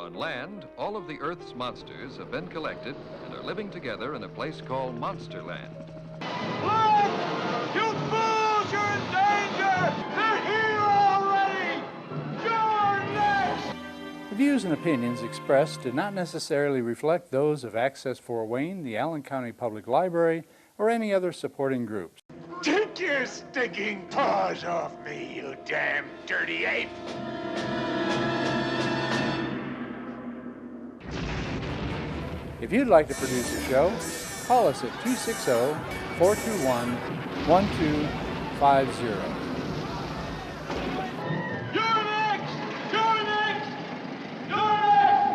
On land, all of the Earth's monsters have been collected and are living together in a place called Monsterland. Look! You fools, you're in danger! They're here already! You're next! The views and opinions expressed do not necessarily reflect those of Access Fort Wayne, the Allen County Public Library, or any other supporting groups. Take your stinking paws off me, you damn dirty ape! If you'd like to produce a show, call us at 260-421-1250. You're next! You're next! You're next!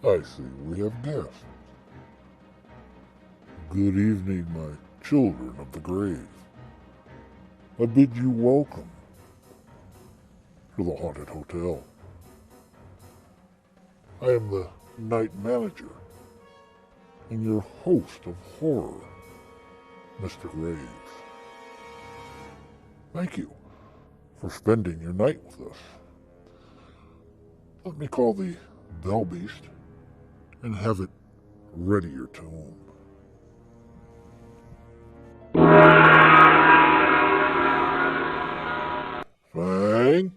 I see we have guests. Good evening, my children of the grave. I bid you welcome to the Haunted Hotel. I am the night manager and your host of horror, Mr. Graves. Thank you for spending your night with us. Let me call the bell beast and have it ready your tomb. Fang?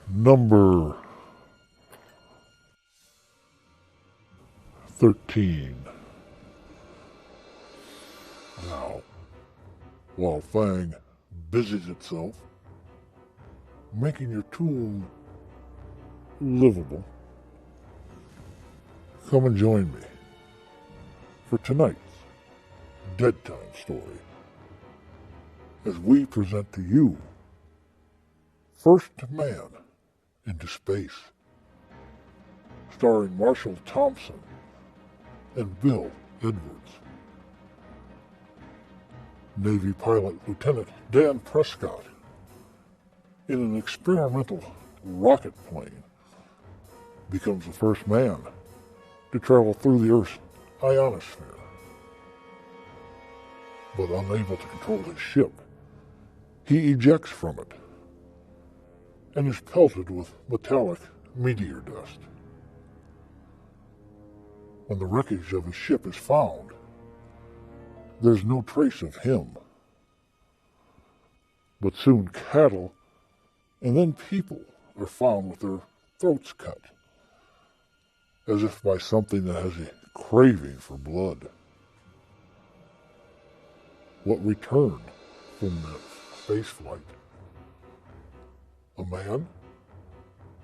Number 13. Now, while Fang busies itself making your tomb livable, come and join me for tonight's Dead Time story as we present to you First Man into Space, starring Marshall Thompson and Bill Edwards. Navy pilot Lieutenant Dan Prescott in an experimental rocket plane becomes the first man to travel through the Earth's ionosphere. But unable to control his ship, he ejects from it and is pelted with metallic meteor dust. When the wreckage of his ship is found, there's no trace of him. But soon cattle and then people are found with their throats cut, as if by something that has a craving for blood. What returned from that space flight? A man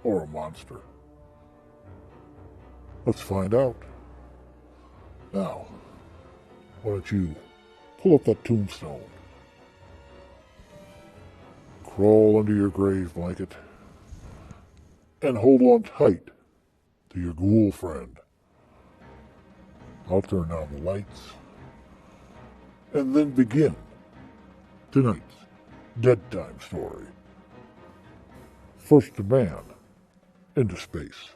or a monster? Let's find out. Now, why don't you pull up that tombstone, crawl under your grave blanket, and hold on tight to your ghoul friend. I'll turn on the lights and then begin tonight's Dead Time story. First Man into Space.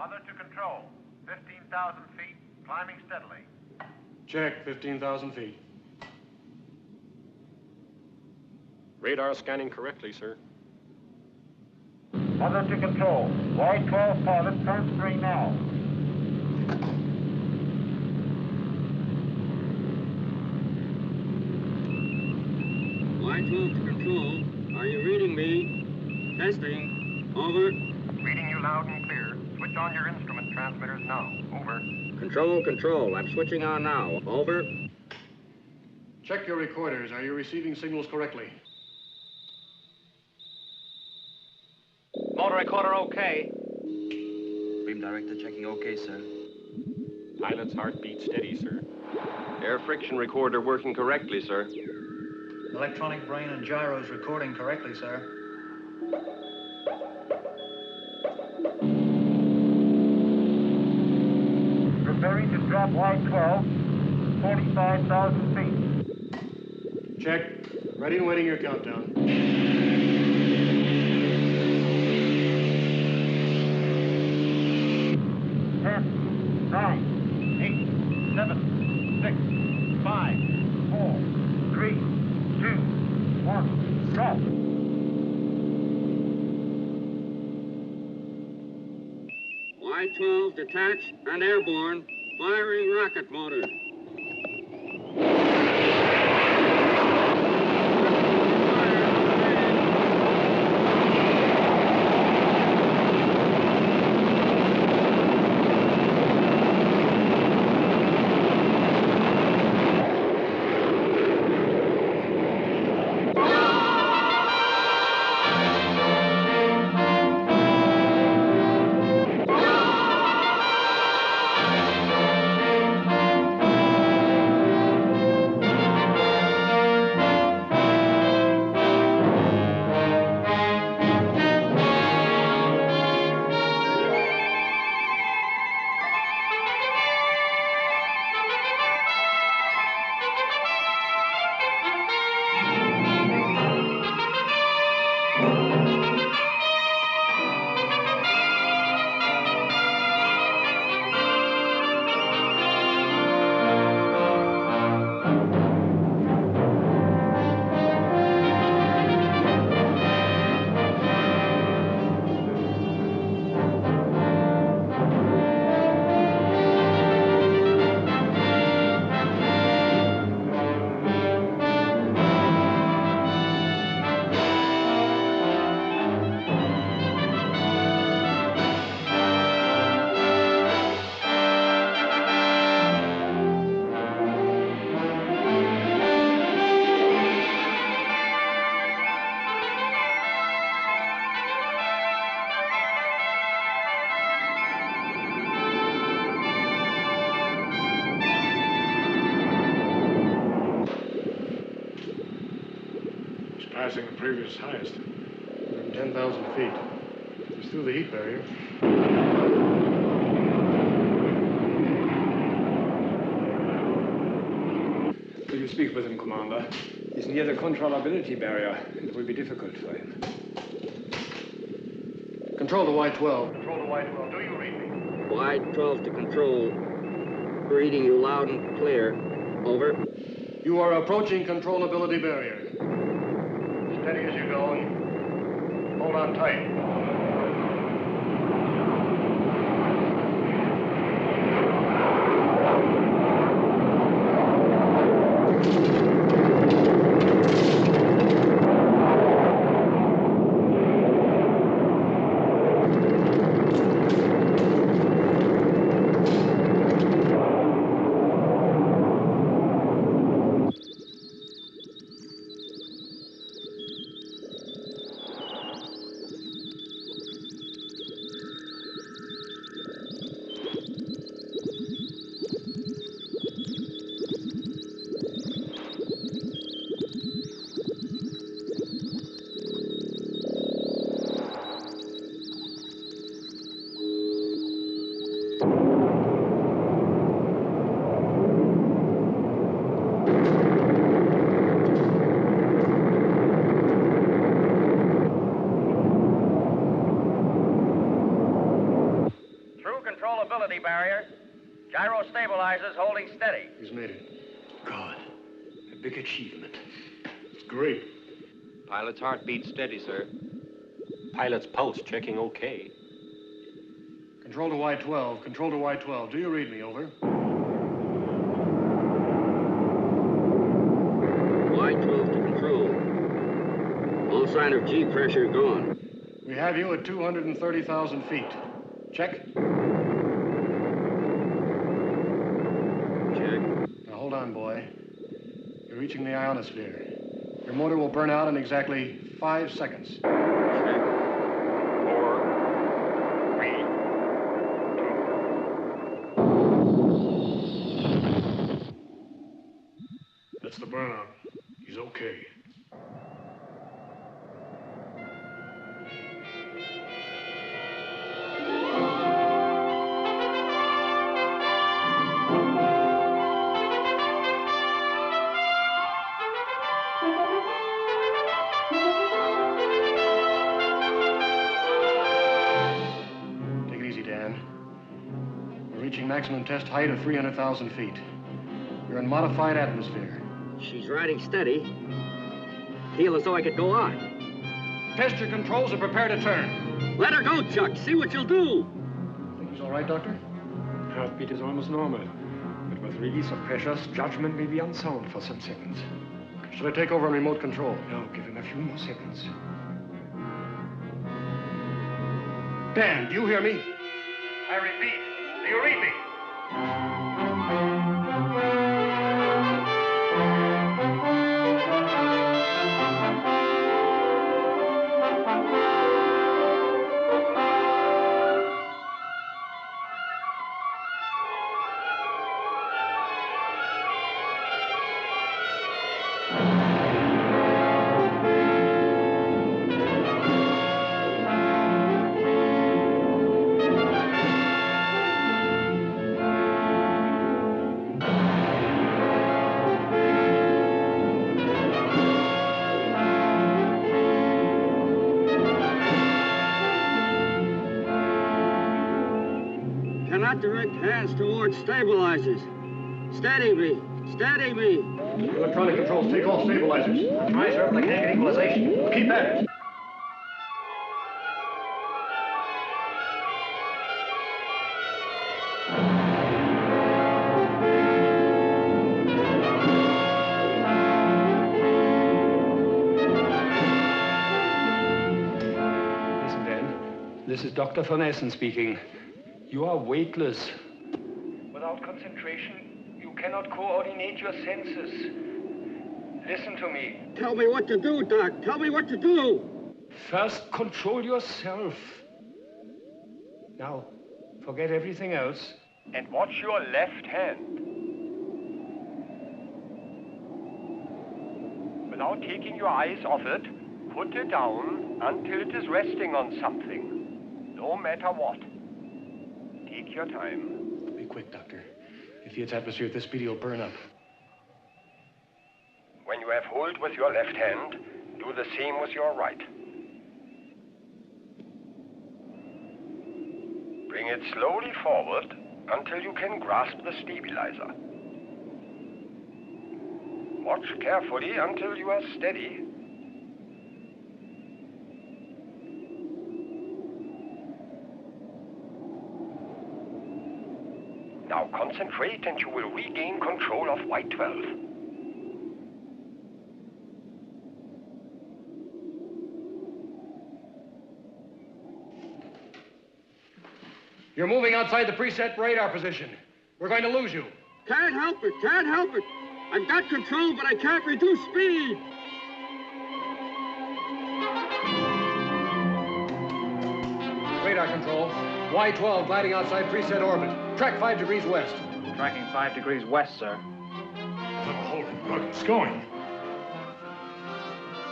Mother to control. 15,000 feet, climbing steadily. Check, 15,000 feet. Radar scanning correctly, sir. Mother to control. Y-12 pilot, transferring now. Y-12 to control. Are you reading me? Testing. Over. Reading you loud and clear. Switch on your instrument transmitters now. Over. Control. I'm switching on now. Over. Check your recorders. Are you receiving signals correctly? Motor recorder okay. Beam director checking okay, sir. Pilot's heartbeat steady, sir. Air friction recorder working correctly, sir. Electronic brain and gyros recording correctly, sir. Preparing to drop Y-12, 45,000 feet. Check. Ready and waiting your countdown. 10, 9, 8, 7, 6, 5, 4, 3, 2, 1, drop. Y-12 detached and airborne. Firing rocket motor. Passing the previous highest. 10,000 feet. He's through the heat barrier. Will you speak with him, Commander? He's near the controllability barrier, and it will be difficult for him. Control to Y-12. Control to Y-12. Do you read me? Y-12 to control. Reading you loud and clear. Over. You are approaching controllability barrier. Steady as you go and hold on tight. barrier. Gyro stabilizers holding steady. He's made it. God, a big achievement. It's great. Pilot's heartbeat steady, sir. Pilot's pulse checking okay. Control to Y12. Control to Y12. Do you read me? Over. Y12 to control. All sign of G pressure gone. We have you at 230,000 feet. Check. Check. Now hold on, boy. You're reaching the ionosphere. Your motor will burn out in exactly 5 seconds. Check. 4, 3, 2. That's the burnout. He's okay. Take it easy, Dan. We're reaching maximum test height of 300,000 feet. You're in modified atmosphere. She's riding steady. Feel as though I could go on. Test your controls and prepare to turn. Let her go, Chuck. See what you'll do. Think he's all right, Doctor? Heartbeat is almost normal. But with release of pressures, judgment may be unsound for some seconds. Should I take over on remote control? No, give him a few more seconds. Dan, do you hear me? I repeat, do you read me? Cannot direct hands towards stabilizers. Steady me. Steady me. Electronic controls, take all stabilizers. Try to replicate equalization. Keep at it. Listen, Dan. This is Dr. Von Essen speaking. You are weightless. Without concentration, you cannot coordinate your senses. Listen to me. Tell me what to do, Doc. Tell me what to do. First, control yourself. Now, forget everything else. And watch your left hand. Without taking your eyes off it, put it down until it is resting on something. No matter what. Take your time. Be quick, Doctor. If he hits atmosphere at this speed, he'll burn up. When you have hold with your left hand, do the same with your right. Bring it slowly forward until you can grasp the stabilizer. Watch carefully until you are steady. Now concentrate and you will regain control of Y12. You're moving outside the preset radar position. We're going to lose you. Can't help it. Can't help it. I've got control, but I can't reduce speed. Radar control. Y12 gliding outside preset orbit. Track 5 degrees west. Tracking 5 degrees west, sir. Oh, hold it. Look, it's going.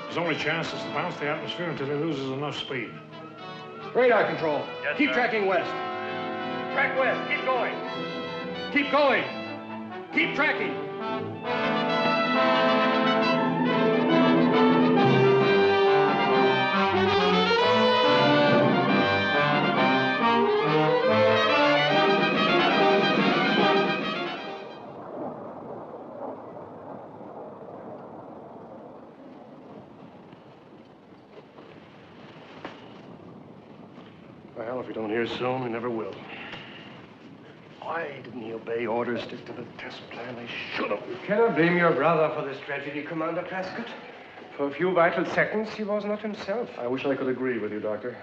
His only chance is to bounce the atmosphere until he loses enough speed. Radar control. Yes, Keep sir. tracking west. Track west, keep going. Keep going. Keep tracking. Well, if we don't hear soon, we never will. Why didn't he obey orders, stick to the test plan? They should have. You cannot blame your brother for this tragedy, Commander Prescott. For a few vital seconds, he was not himself. I wish I could agree with you, Doctor.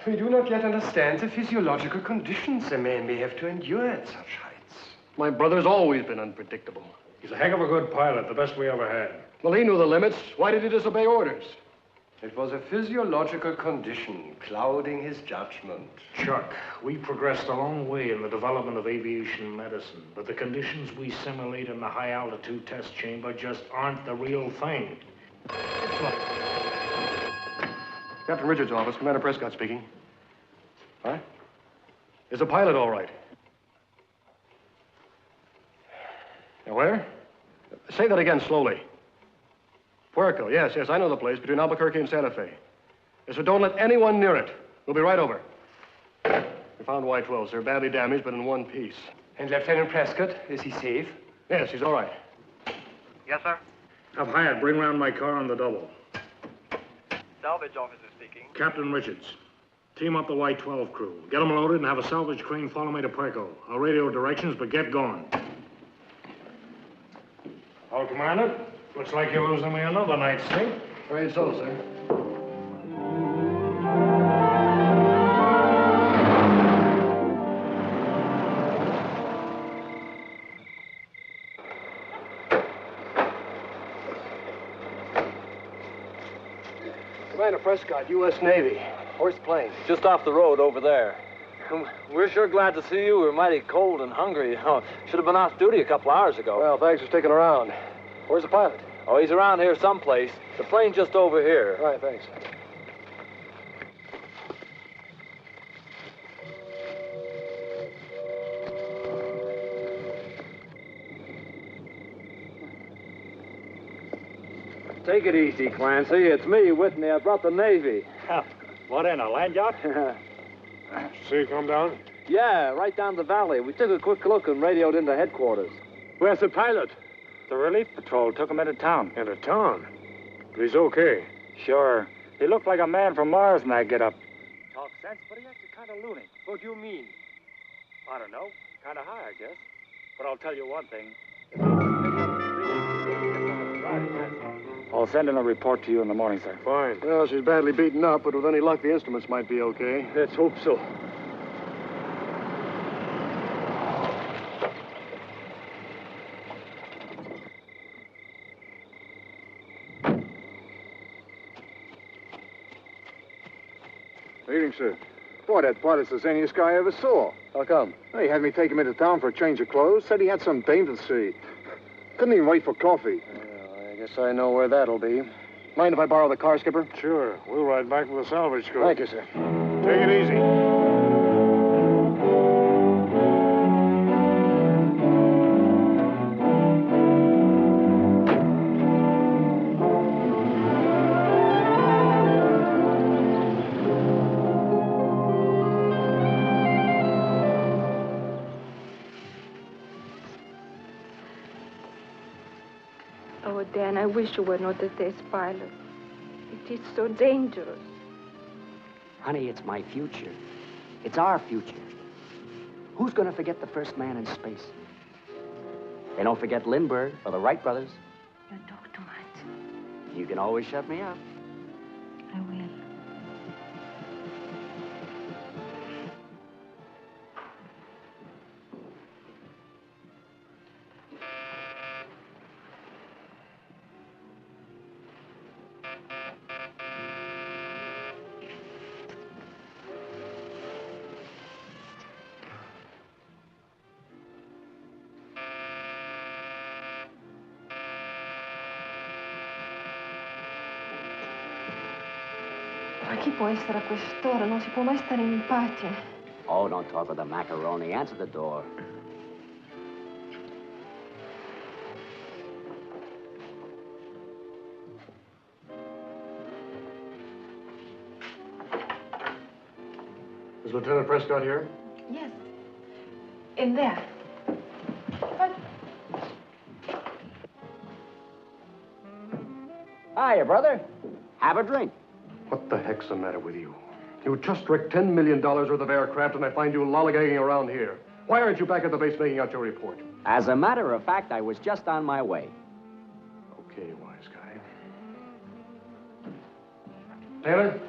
We do not yet understand the physiological conditions a man may have to endure at such heights. My brother's always been unpredictable. He's a heck of a good pilot, the best we ever had. Well, he knew the limits. Why did he disobey orders? It was a physiological condition clouding his judgment. Chuck, we progressed a long way in the development of aviation medicine, but the conditions we simulate in the high-altitude test chamber just aren't the real thing. Captain Richards' office, Commander Prescott speaking. Huh? Is the pilot all right? Now, where? Say that again slowly. Puerto, yes, I know the place, between Albuquerque and Santa Fe. Yes, so don't let anyone near it. We'll be right over. We found Y-12, sir, badly damaged, but in one piece. And Lieutenant Prescott, is he safe? Yes, he's all right. Yes, sir. Have Hyatt bring round my car on the double. Salvage officer speaking. Captain Richards, team up the Y-12 crew. Get them loaded and have a salvage crane follow me to Puerto. I'll radio directions, but get going. Oh, Commander, looks like you're losing me another night's sleep. Afraid so, sir. Commander Prescott, U.S. Navy. Where's the plane? Just off the road over there. We're sure glad to see you. We're mighty cold and hungry. Oh, should have been off duty a couple hours ago. Well, thanks for sticking around. Where's the pilot? Oh, he's around here someplace. The plane's just over here. All right, thanks. Take it easy, Clancy. It's me, Whitney. I brought the Navy. What in, a land yacht? See you come down? Yeah, right down the valley. We took a quick look and radioed into headquarters. Where's the pilot? The relief patrol took him into town. Into town? But he's okay. Sure. He looked like a man from Mars in that get-up. Talk sense, but he acted kind of loony. What do you mean? I don't know. Kind of high, I guess. But I'll tell you one thing. I'll send in a report to you in the morning, sir. Fine. Well, she's badly beaten up, but with any luck, the instruments might be okay. Let's hope so. Evening, sir. Boy, that pilot's the zaniest guy I ever saw. How come? He had me take him into town for a change of clothes. Said he had some dame to see. Couldn't even wait for coffee. Well, I guess I know where that'll be. Mind if I borrow the car, Skipper? Sure. We'll ride back with the salvage crew. Thank you, sir. Take it easy. Oh, Dan, I wish you were not a test pilot. It is so dangerous. Honey, it's my future. It's our future. Who's going to forget the first man in space? They don't forget Lindbergh or the Wright brothers. You talk too much. You can always shut me up. I will. Ma chi può essere a quest'ora? Non si può mai stare in pace. Oh, don't talk with the macaroni. Answer the door. Is Lieutenant Prescott here? Yes. In there. But Hiya, brother. Have a drink. What the heck's the matter with you? You just wrecked $10 million worth of aircraft, and I find you lollygagging around here. Why aren't you back at the base making out your report? As a matter of fact, I was just on my way. Okay, wise guy. Taylor?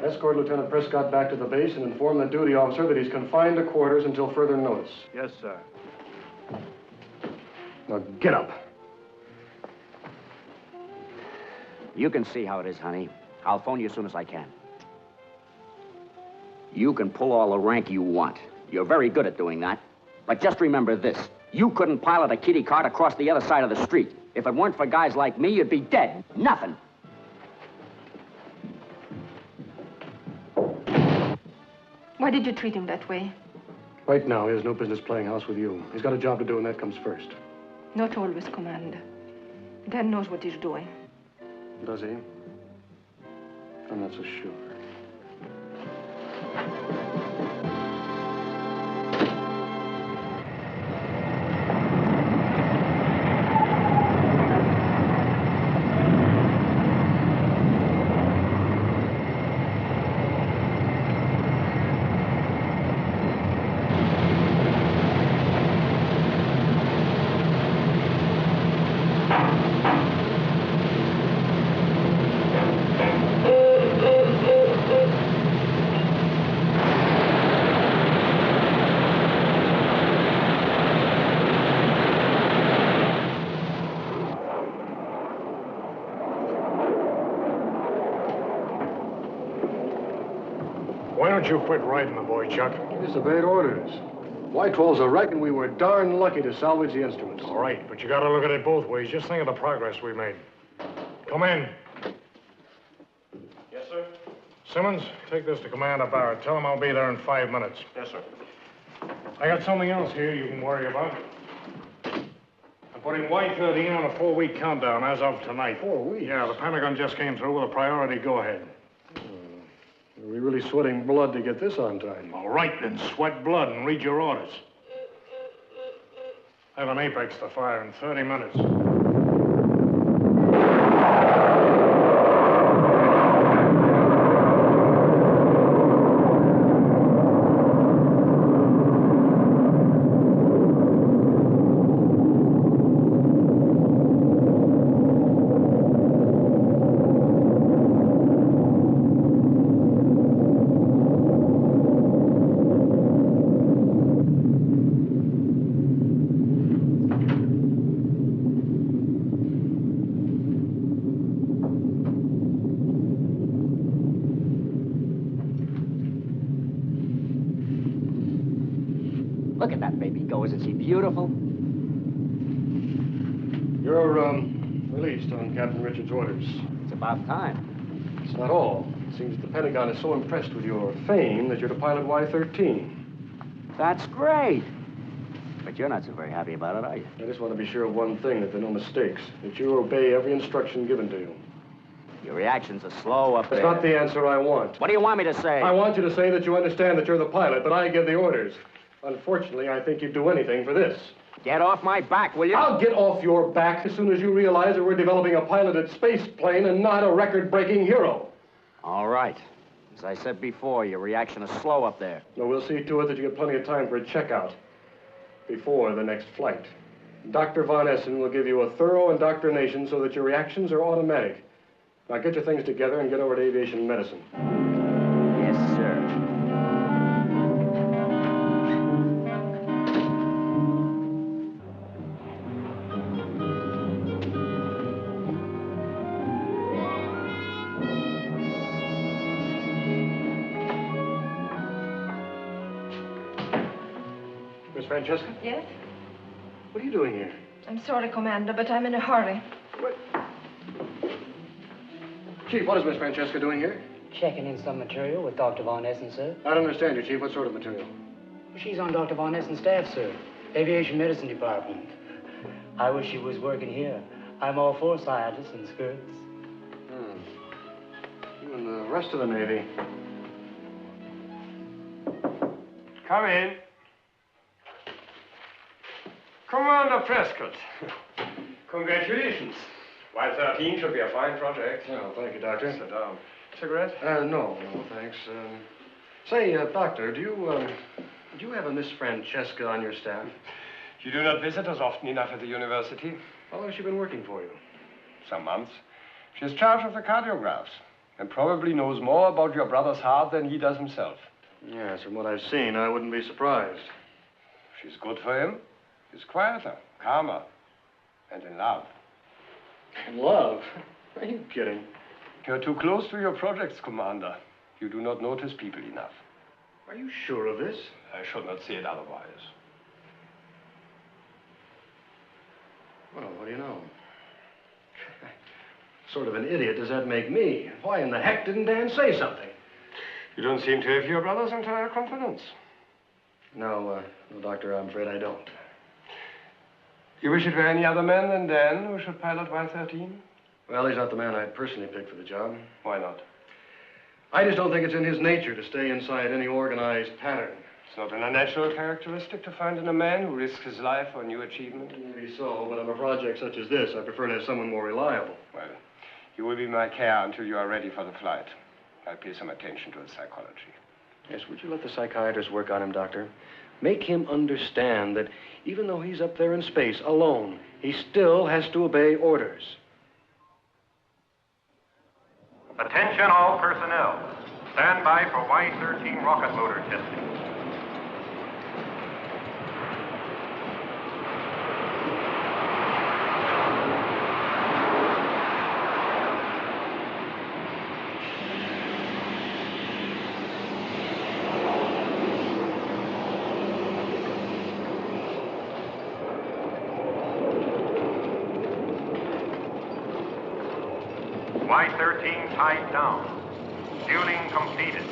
Escort Lieutenant Prescott back to the base and inform the duty officer that he's confined to quarters until further notice. Yes, sir. Now, get up. You can see how it is, honey. I'll phone you as soon as I can. You can pull all the rank you want. You're very good at doing that. But just remember this. You couldn't pilot a kitty cart across the other side of the street. If it weren't for guys like me, you'd be dead. Nothing. Why did you treat him that way? Right now, he has no business playing house with you. He's got a job to do, and that comes first. Not always, Commander. Dan knows what he's doing. Does he? I'm not so sure. Why don't you quit riding the boy, Chuck? He disobeyed orders. Y-12's a wreck, and we were darn lucky to salvage the instruments. All right, but you gotta look at it both ways. Just think of the progress we made. Come in. Yes, sir. Simmons, take this to Commander Barrett. Tell him I'll be there in 5 minutes. Yes, sir. I got something else here you can worry about. I'm putting Y-13 on a 4-week countdown as of tonight. 4 weeks? Yeah, the Pentagon just came through with a priority go-ahead. Are we really sweating blood to get this on time? All right, then sweat blood and read your orders. I have an Apex to fire in 30 minutes. Look at that baby go. Isn't she beautiful? You're, released on Captain Richards' orders. It's about time. It's not all. It seems that the Pentagon is so impressed with your fame that you're to pilot Y-13. That's great. But you're not so very happy about it, are you? I just want to be sure of one thing, that there are no mistakes. That you obey every instruction given to you. Your reactions are slow up there. That's not the answer I want. What do you want me to say? I want you to say that you understand that you're the pilot, but I give the orders. Unfortunately, I think you'd do anything for this. Get off my back, will you? I'll get off your back as soon as you realize that we're developing a piloted space plane and not a record-breaking hero. All right. As I said before, your reaction is slow up there. No, we'll see to it that you get plenty of time for a checkout before the next flight. Dr. Von Essen will give you a thorough indoctrination so that your reactions are automatic. Now get your things together and get over to aviation medicine. Yes, sir. Miss Francesca? Yes? What are you doing here? I'm sorry, Commander, but I'm in a hurry. Chief, what is Miss Francesca doing here? Checking in some material with Dr. Von Essen, sir. I don't understand you, Chief. What sort of material? She's on Dr. Von Essen's staff, sir. Aviation Medicine Department. I wish she was working here. I'm all for scientists and skirts. You and the rest of the Navy. Come in. Commander Prescott. Congratulations. Y-13 should be a fine project. Oh, thank you, Doctor. Sit down. Cigarette? No, thanks. Say, Doctor, do you have a Miss Francesca on your staff? You do not visit us often enough at the university. How long has she been working for you? Some months. She has charge of the cardiographs and probably knows more about your brother's heart than he does himself. Yes, from what I've seen, I wouldn't be surprised. She's good for him. He's quieter, calmer, and in love. In love? Are you kidding? You're too close to your projects, Commander. You do not notice people enough. Are you sure of this? I should not say it otherwise. Well, what do you know? Sort of an idiot does that make me? Why in the heck didn't Dan say something? You don't seem to have your brother's entire confidence. No, Doctor, I'm afraid I don't. You wish it were any other man than Dan who should pilot Y-13? Well, he's not the man I'd personally pick for the job. Why not? I just don't think it's in his nature to stay inside any organized pattern. It's not an unnatural characteristic to find in a man who risks his life for new achievement. Maybe so, but on a project such as this, I prefer to have someone more reliable. Well, you will be my care until you are ready for the flight. I'll pay some attention to his psychology. Yes, would you let the psychiatrist work on him, Doctor? Make him understand that even though he's up there in space alone, he still has to obey orders. Attention all personnel. Stand by for Y-13 rocket motor testing. Y-13 tied down. Fueling completed.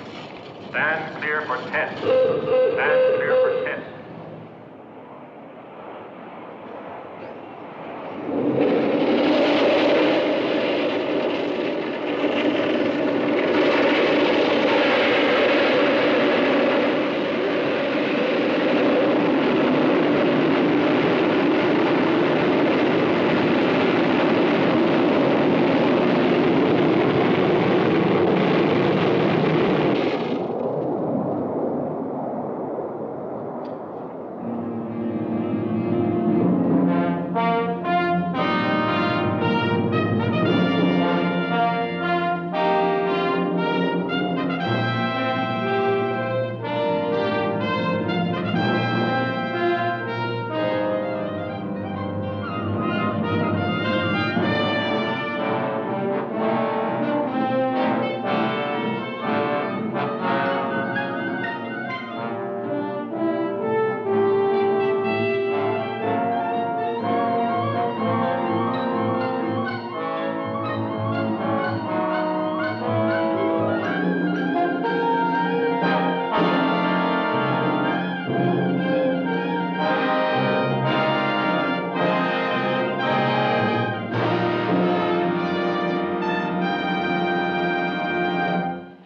Stand clear for test. Stand clear for test.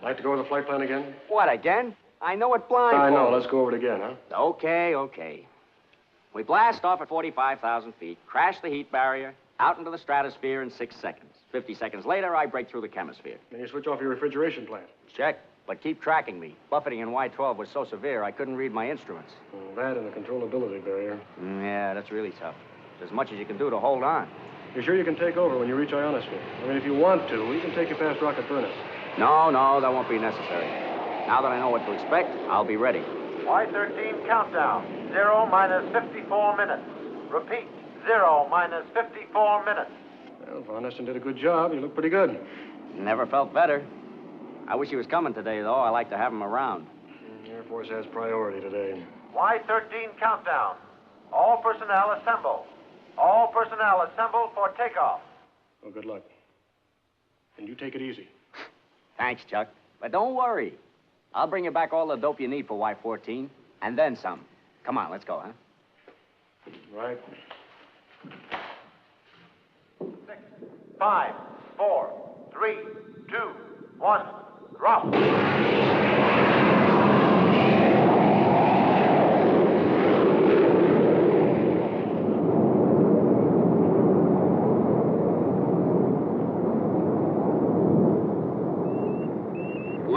Like to go over the flight plan again? What, again? I know it blindfold. I know. Let's go over it again, huh? Okay. We blast off at 45,000 feet, crash the heat barrier, out into the stratosphere in 6 seconds. 50 seconds later, I break through the chemisphere. Then you switch off your refrigeration plant. Check, but keep tracking me. Buffeting in Y-12 was so severe, I couldn't read my instruments. That and the controllability barrier. Yeah, that's really tough. There's as much as you can do to hold on. You sure you can take over when you reach ionosphere? I mean, if you want to, we can take you past Rocket Furnace. No, that won't be necessary. Now that I know what to expect, I'll be ready. Y-13 countdown. 0 minus 54 minutes. Repeat. 0 minus 54 minutes. Well, Von Essen did a good job. You look pretty good. Never felt better. I wish he was coming today, though. I like to have him around. The Air Force has priority today. Y-13 countdown. All personnel assemble. All personnel assemble for takeoff. Well, good luck. And you take it easy. Thanks, Chuck. But don't worry. I'll bring you back all the dope you need for Y-14, and then some. Come on, let's go, huh? Right. 6, 5, 4, 3, 2, 1, drop.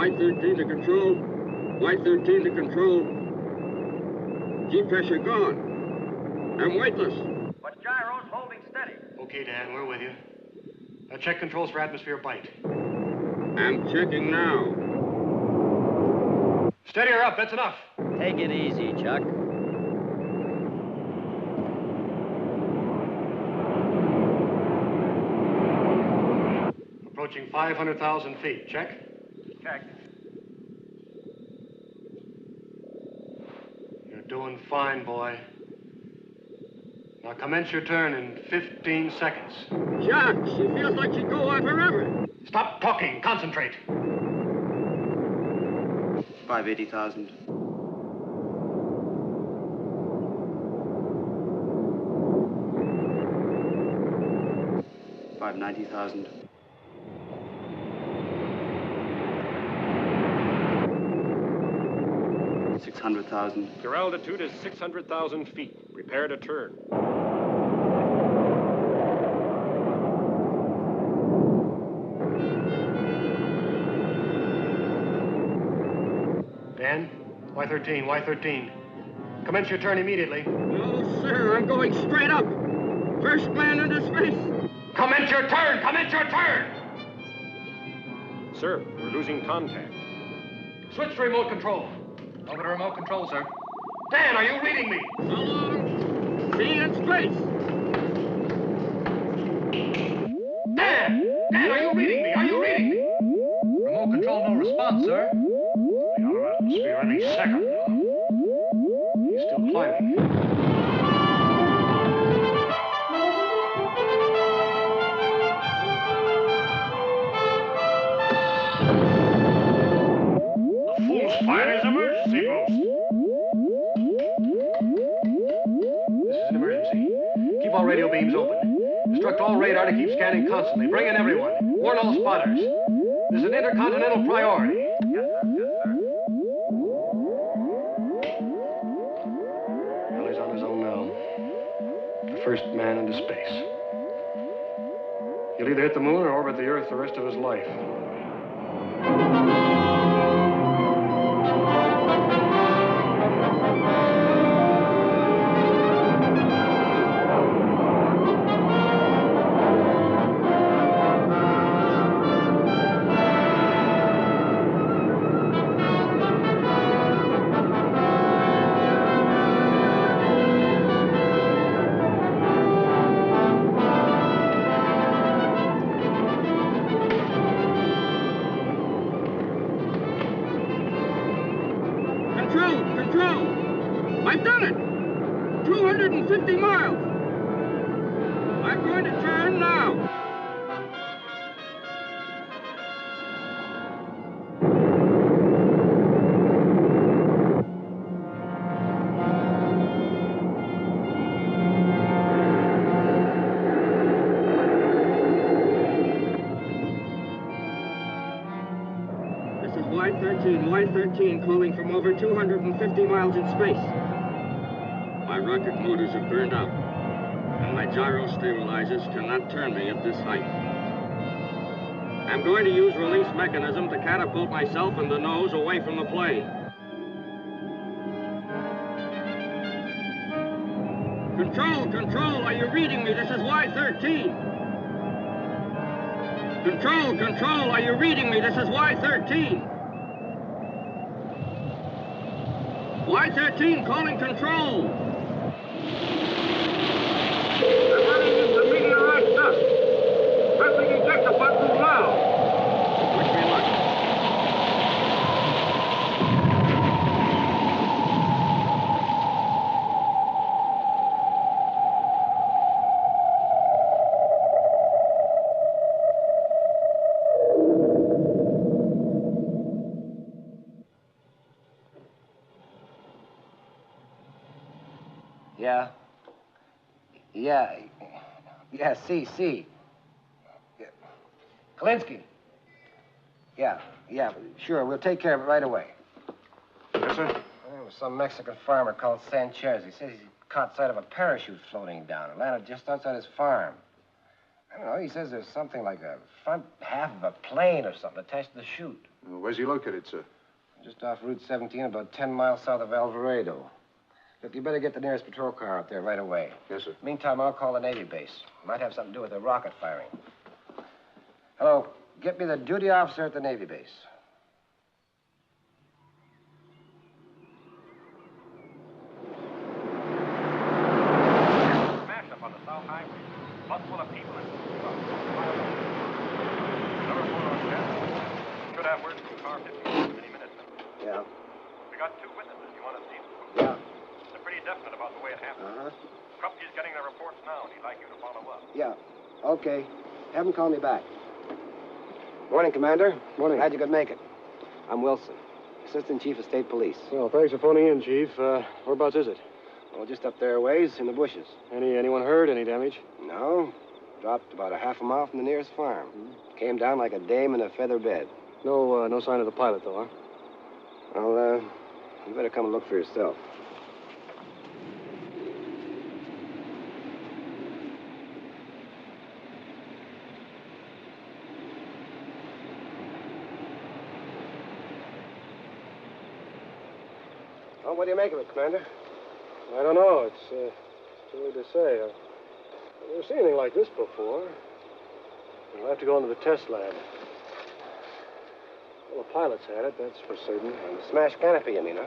Y-13 to control. Y-13 to control. G-pressure gone. I'm weightless. But gyro's holding steady. Okay, Dan, we're with you. Now check controls for atmosphere bite. I'm checking now. Steady her up, that's enough. Take it easy, Chuck. Approaching 500,000 feet. Check. Check. You're doing fine, boy. Now commence your turn in 15 seconds. Chuck, she feels like she'd go on forever. Stop talking. Concentrate. 580,000. 590,000. 600,000. Your altitude is 600,000 feet. Prepare to turn. Dan, Y-13, Y-13. Commence your turn immediately. No, sir, I'm going straight up. First man into space. Commence your turn! Commence your turn! Sir, we're losing contact. Switch to remote control. Over to remote control, sir. Dan, are you reading me? So long. See you in space. Dan! Dan, are you reading me? Are you reading me? Remote control, no response, sir. The outer atmosphere any second now. He's still climbing. The fool's fire is emergency boost. This is an emergency. Keep all radio beams open. Instruct all radar to keep scanning constantly. Bring in everyone. Warn all spotters. This is an intercontinental priority. Yes, sir. Yes, sir. Well, he's on his own now. The first man into space. He'll either hit the moon or orbit the Earth the rest of his life. Control! I've done it! 250 miles! I'm going to turn now. Y-13 calling from over 250 miles in space. My rocket motors have burned out, and my gyro stabilizers cannot turn me at this height. I'm going to use release mechanism to catapult myself and the nose away from the plane. Control, are you reading me? This is Y-13. Control, are you reading me? This is Y-13. Y-13 calling control. I'm running into meteorite dust. Pressing ejector button now. Wish me luck. Yeah, see. Yeah. Kalinsky. Yeah, sure, we'll take care of it right away. Yes, sir? There was some Mexican farmer called Sanchez. He says he caught sight of a parachute floating down. It landed just outside his farm. I don't know. He says there's something like a front half of a plane or something attached to the chute. Where's he located, sir? Just off Route 17, about 10 miles south of Alvarado. Look, you better get the nearest patrol car out there right away. Yes, sir. Meantime, I'll call the Navy base. Might have something to do with the rocket firing. Hello. Get me the duty officer at the Navy base. Smash up on the South Highway. Bus full of people and trucks. Number 4 on 10. Should have word from car 15 any minute now. Yeah. We got 2 witnesses. You want to see them? Yeah. They're pretty definite about the way it happened. Uh-huh. Krupke's getting their reports now, and he'd like you to follow up. Yeah. Okay. Have him call me back. Morning, Commander. Morning. Glad you could make it. I'm Wilson, Assistant Chief of State Police. Well, thanks for phoning in, Chief. Whereabouts is it? Well, just up there a ways in the bushes. Anyone hurt? Any damage? No. Dropped about a half a mile from the nearest farm. Came down like a dame in a feather bed. No sign of the pilot, though, huh? Well, you better come and look for yourself. Well, what do you make of it, Commander? I don't know. It's too early to say. I've never seen anything like this before. We'll have to go into the test lab. Well, the pilots had it, that's for certain. And the smashed canopy, you mean, huh?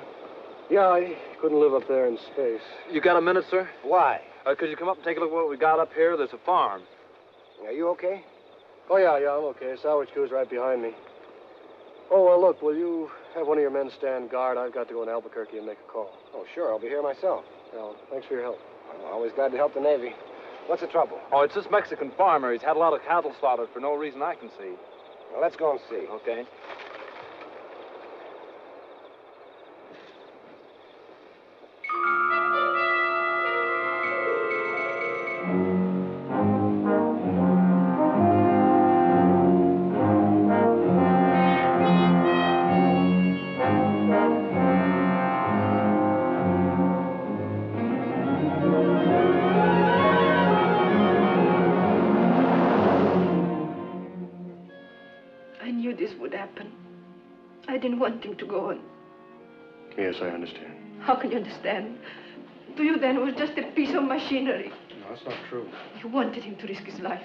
Yeah, he couldn't live up there in space. You got a minute, sir? Why? Could you come up and take a look at what we got up here? There's a farm. Are you okay? Oh, yeah, I'm okay. Salvage crew's right behind me. Oh, well, look, will you have one of your men stand guard? I've got to go in Albuquerque and make a call. Oh, sure. I'll be here myself. Well, thanks for your help. I'm always glad to help the Navy. What's the trouble? Oh, it's this Mexican farmer. He's had a lot of cattle slaughtered for no reason I can see. Well, let's go and see. Okay. I knew this would happen. I didn't want him to go on. Yes, I understand. How can you understand? To you then it was just a piece of machinery. No, that's not true. You wanted him to risk his life.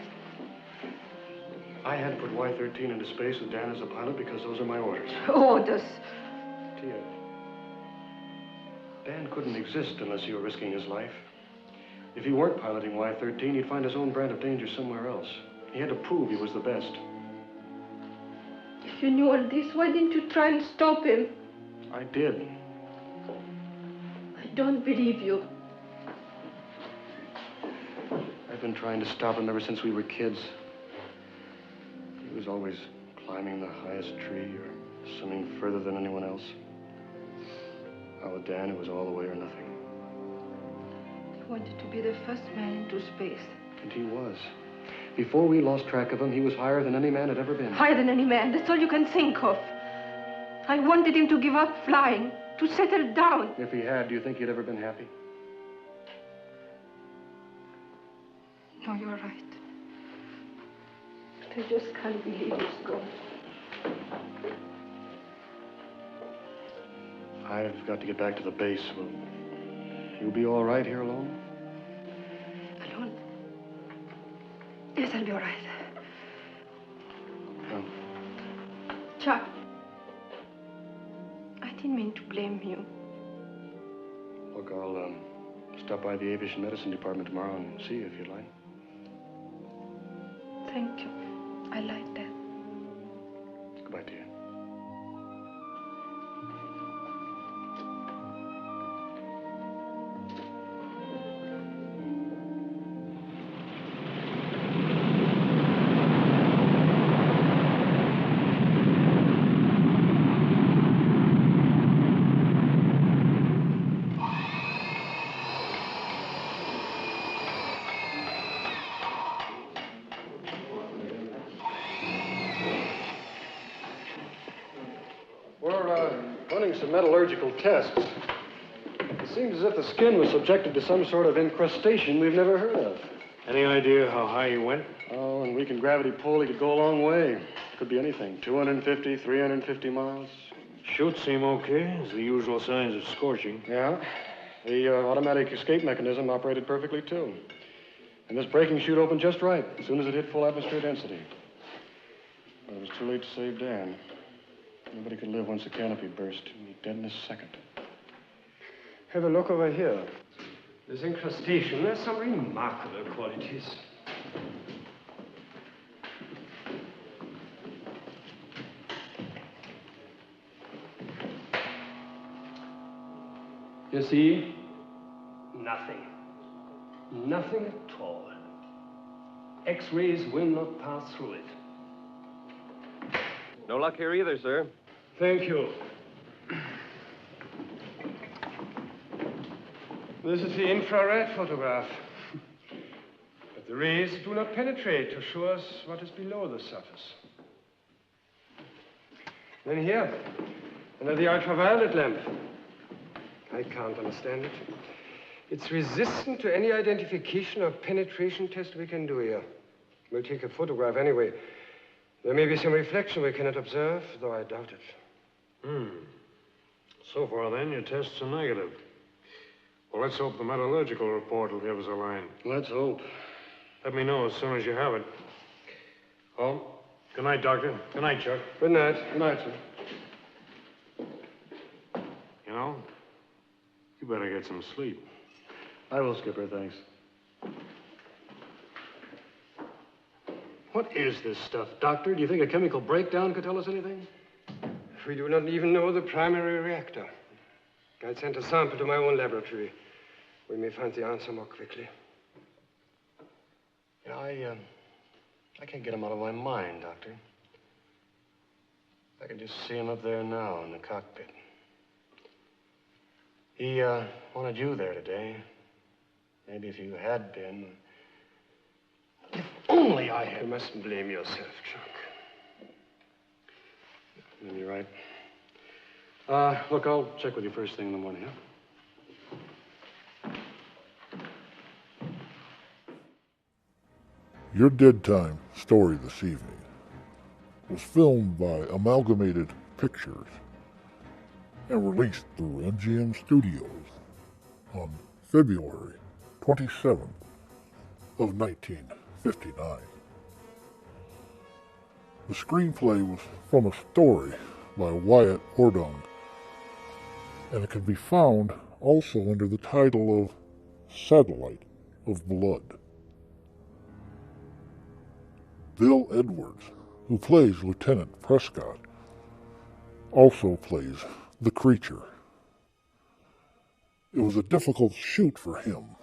I had to put Y-13 into space with Dan as a pilot because those are my orders. Orders. Tia, Dan couldn't exist unless you were risking his life. If he weren't piloting Y-13, he'd find his own brand of danger somewhere else. He had to prove he was the best. If you knew all this, why didn't you try and stop him? I did. I don't believe you. I've been trying to stop him ever since we were kids. He was always climbing the highest tree or swimming further than anyone else. While with Dan, it was all the way or nothing. He wanted to be the first man into space. And he was. Before we lost track of him, he was higher than any man had ever been. Higher than any man. That's all you can think of. I wanted him to give up flying, to settle down. If he had, do you think he'd ever been happy? No, you're right. I just can't believe he's gone. I've got to get back to the base. Will you be all right here alone? Alone? Yes, I'll be all right. Well, Chuck, I didn't mean to blame you. look, I'll stop by the aviation medicine department tomorrow and see you if you'd like. Thank you. I like that. Goodbye, dear. Running some metallurgical tests. It seems as if the skin was subjected to some sort of incrustation we've never heard of. Any idea how high you went? Oh, some weakened gravity pull, he could go a long way. Could be anything. 250, 350 miles. Chutes seem okay. It's the usual signs of scorching. Yeah. The automatic escape mechanism operated perfectly, too. And this braking chute opened just right, as soon as it hit full atmosphere density. But it was too late to save Dan. Nobody could live once the canopy burst. He'd be dead in a second. Have a look over here. This incrustation has some remarkable qualities. You see? Nothing. Nothing at all. X-rays will not pass through it. No luck here either, sir. Thank you. This is the infrared photograph. But the rays do not penetrate to show us what is below the surface. Then here, under the ultraviolet lamp. I can't understand it. It's resistant to any identification or penetration test we can do here. We'll take a photograph anyway. There may be some reflection we cannot observe, though I doubt it. So far, then, your tests are negative. Well, let's hope the metallurgical report will give us a line. Let's hope. Let me know as soon as you have it. Oh, good night, Doctor. Good night, Chuck. Good night. Good night, sir. You know, you better get some sleep. I will, Skipper, thanks. What is this stuff, Doctor? Do you think a chemical breakdown could tell us anything? We do not even know the primary reactor. I sent a sample to my own laboratory. We may find the answer more quickly. Yeah, I can't get him out of my mind, Doctor. I can just see him up there now in the cockpit. He wanted you there today. Maybe if you had been. If only I had. You mustn't blame yourself, Chuck. You're right. Look, I'll check with you first thing in the morning, huh? Your Dead Time story this evening was filmed by Amalgamated Pictures and released through MGM Studios on February 27th of 1959. The screenplay was from a story by Wyatt Ordung, and it can be found also under the title of Satellite of Blood. Bill Edwards, who plays Lieutenant Prescott, also plays the creature. It was a difficult shoot for him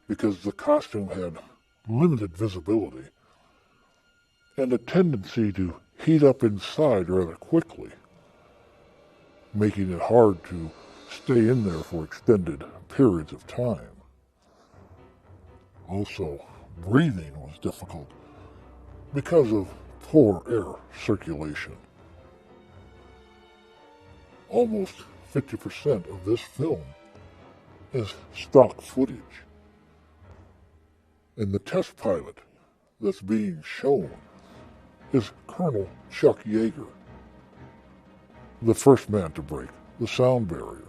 because the costume had limited visibility and a tendency to heat up inside rather quickly, making it hard to stay in there for extended periods of time. Also, breathing was difficult because of poor air circulation. Almost 50% of this film is stock footage. And the test pilot that's being shown is Colonel Chuck Yeager, the first man to break the sound barrier.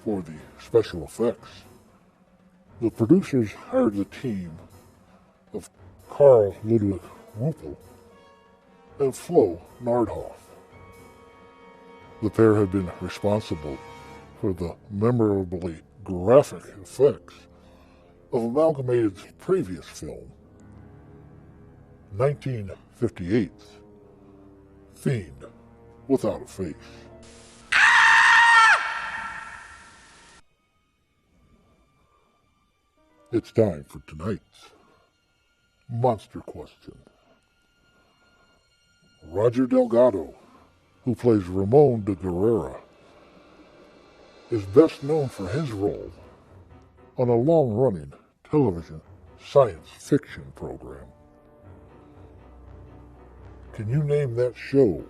For the special effects, the producers hired the team of Carl Ludwig Ruppel and Flo Nardhoff. The pair had been responsible for the memorably graphic effects of Amalgamated's previous film, 1958's Fiend Without a Face. It's time for tonight's Monster Question. Roger Delgado, who plays Ramon de Guerrera, is best known for his role on a long-running television science fiction program. Can you name that show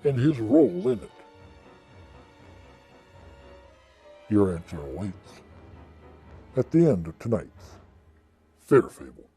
and his role in it? Your answer awaits at the end of tonight's Fair fable.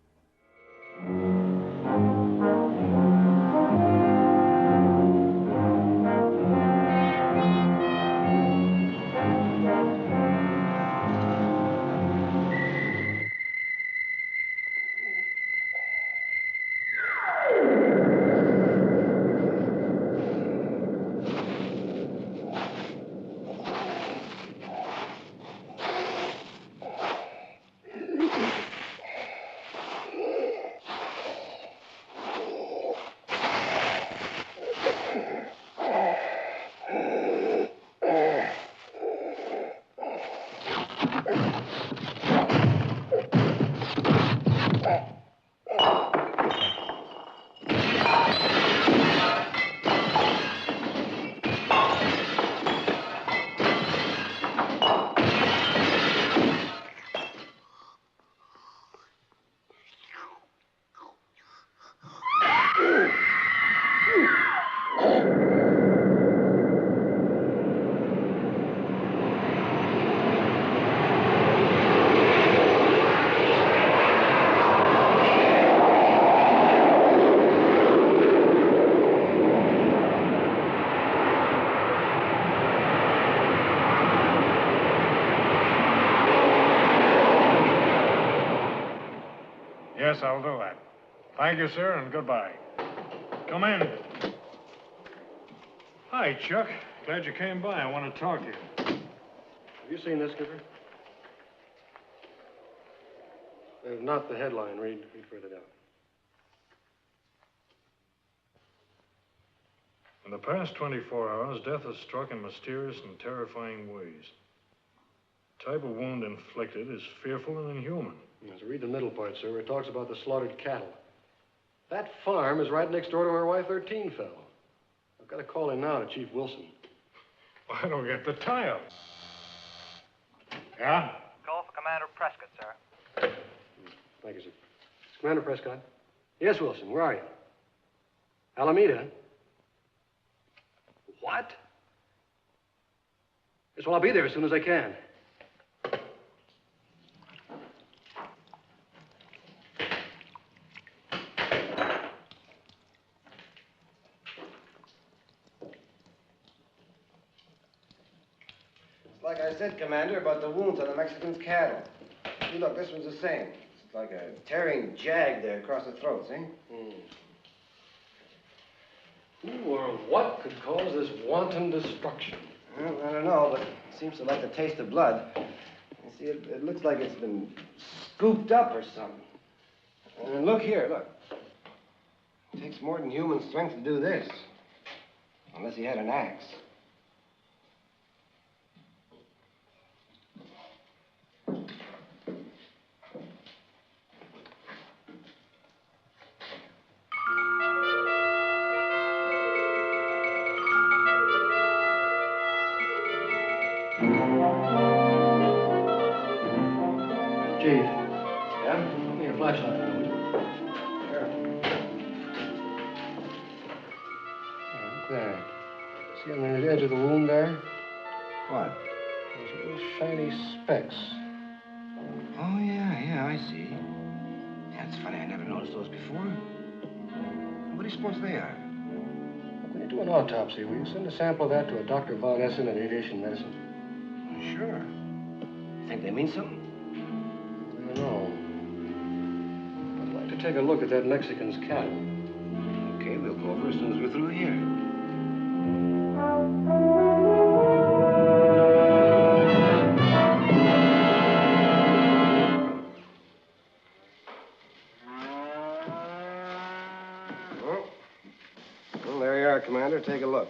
Yes, I'll do that. Thank you, sir, and goodbye. Come in. Hi, Chuck. Glad you came by. I want to talk to you. Have you seen this, Skipper? Not the headline. Read further down. In the past 24 hours, death has struck in mysterious and terrifying ways. The type of wound inflicted is fearful and inhuman. Yes, read the middle part, sir, where it talks about the slaughtered cattle. That farm is right next door to where Y-13 fell. I've got to call in now to Chief Wilson. I don't get the tie-up. Yeah? Call for Commander Prescott, sir. Thank you, sir. Commander Prescott. Yes, Wilson, where are you? Alameda? What? Yes, well, I'll be there as soon as I can. Like I said, Commander, about the wounds on the Mexicans' cattle. See, look, this one's the same. It's like a tearing jag there across the throat, see? Who or what could cause this wanton destruction? Well, I don't know, but it seems to like the taste of blood. You see, it looks like it's been scooped up or something. And look here, look. It takes more than human strength to do this. Unless he had an axe. Chief. Yeah? Give me a flashlight, will you? Sure. Look there. See on the edge of the wound there? What? Those little shiny specks. Oh, yeah, I see. That's funny. I never noticed those before. What do you suppose they are? When you do an autopsy, will you send a sample of that to a Dr. Von Essen in aviation medicine? Sure. Think they mean something? I don't know. I'd like to take a look at that Mexican's cattle. Okay, we'll go over as soon as we're through here. Well, there you are, Commander. Take a look.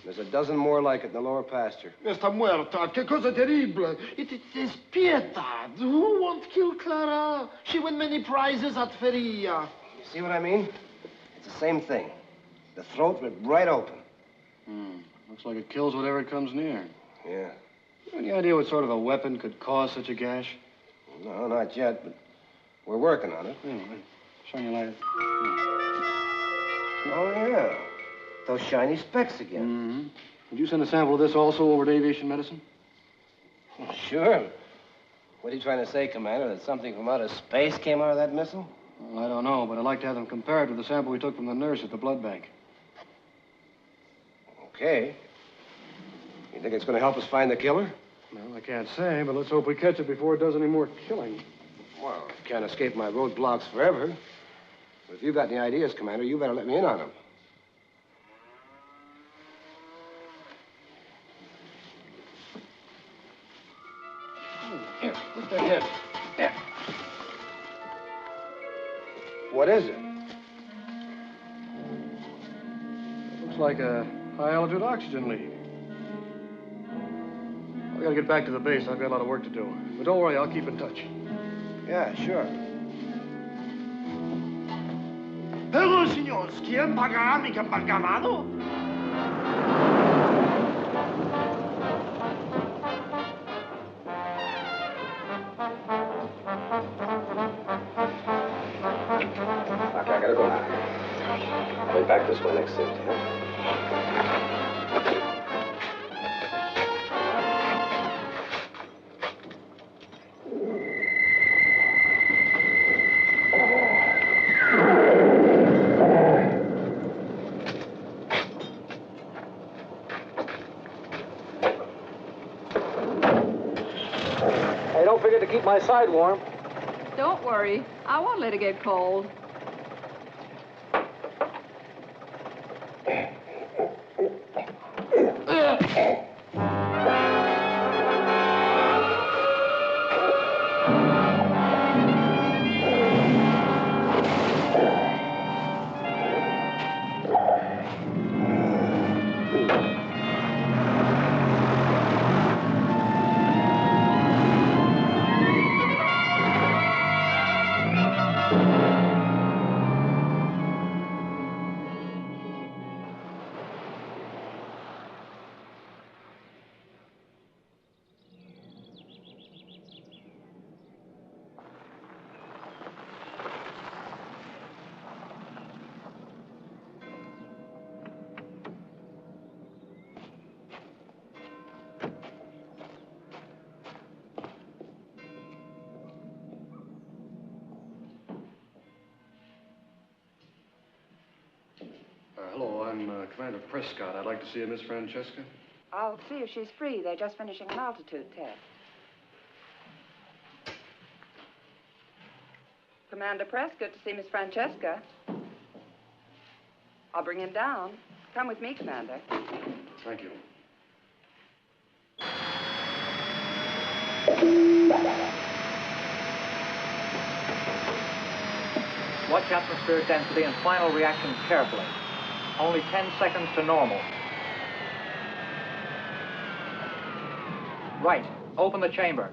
There's a dozen more like it in the lower pasture. Esta muerta, que cosa terrible. It is pietad. Who won't kill Clara? She won many prizes at Feria. You see what I mean? It's the same thing. The throat ripped right open. Looks like it kills whatever it comes near. Yeah. Any idea what sort of a weapon could cause such a gash? No, not yet, but we're working on it. Shine your light. Oh, yeah. Those shiny specks again. Mm-hmm. Would you send a sample of this also over to aviation medicine? Sure. What are you trying to say, Commander? That something from outer space came out of that missile? Well, I don't know, but I'd like to have them compared with the sample we took from the nurse at the blood bank. Okay. You think it's going to help us find the killer? Well, I can't say, but let's hope we catch it before it does any more killing. Well, I can't escape my roadblocks forever. But if you've got any ideas, Commander, you better let me in on them. Here, put that in. There. What is it? Looks like a high-altitude oxygen leak. I gotta get back to the base. I've got a lot of work to do. But don't worry, I'll keep in touch. Yeah, sure. Pero, señor, ¿quién pagará mi embarcado? Okay, I gotta go now. I'll be back this way next Tuesday, huh? Hey, don't forget to keep my side warm. Don't worry. I won't let it get cold. Hello, I'm Commander Prescott. I'd like to see Miss Francesca. I'll see if she's free. They're just finishing an altitude test. Commander Prescott to see Miss Francesca. I'll bring him down. Come with me, Commander. Thank you. Watch atmospheric density and final reactions carefully. Only 10 seconds to normal. Right. Open the chamber.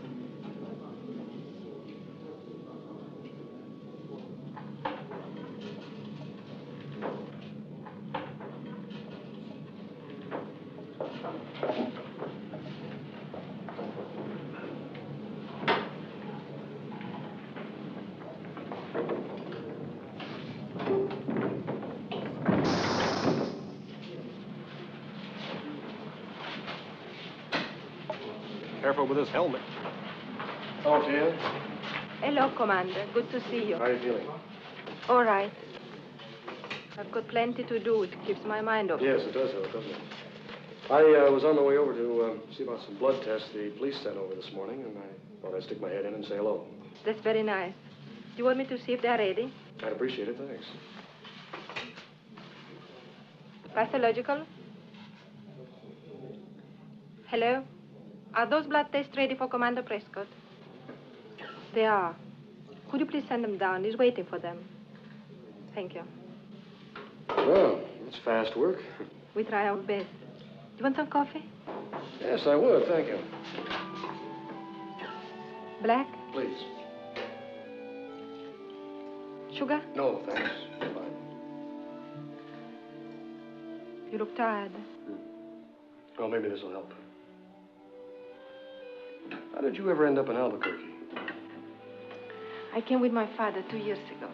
Careful with this helmet. Oh, Tia. Hello, Commander. Good to see you. How are you feeling? All right. I've got plenty to do. It keeps my mind off. Yes, it does help, doesn't it? I was on my way over to see about some blood tests the police sent over this morning, and I thought I'd stick my head in and say hello. That's very nice. Do you want me to see if they're ready? I'd appreciate it, thanks. Pathological? Hello? Are those blood tests ready for Commander Prescott? They are. Could you please send them down? He's waiting for them. Thank you. Well, that's fast work. We try our best. You want some coffee? Yes, I would, thank you. Black? Please. Sugar? No, thanks. Fine. You look tired. Well, maybe this will help. How did you ever end up in Albuquerque? I came with my father 2 years ago.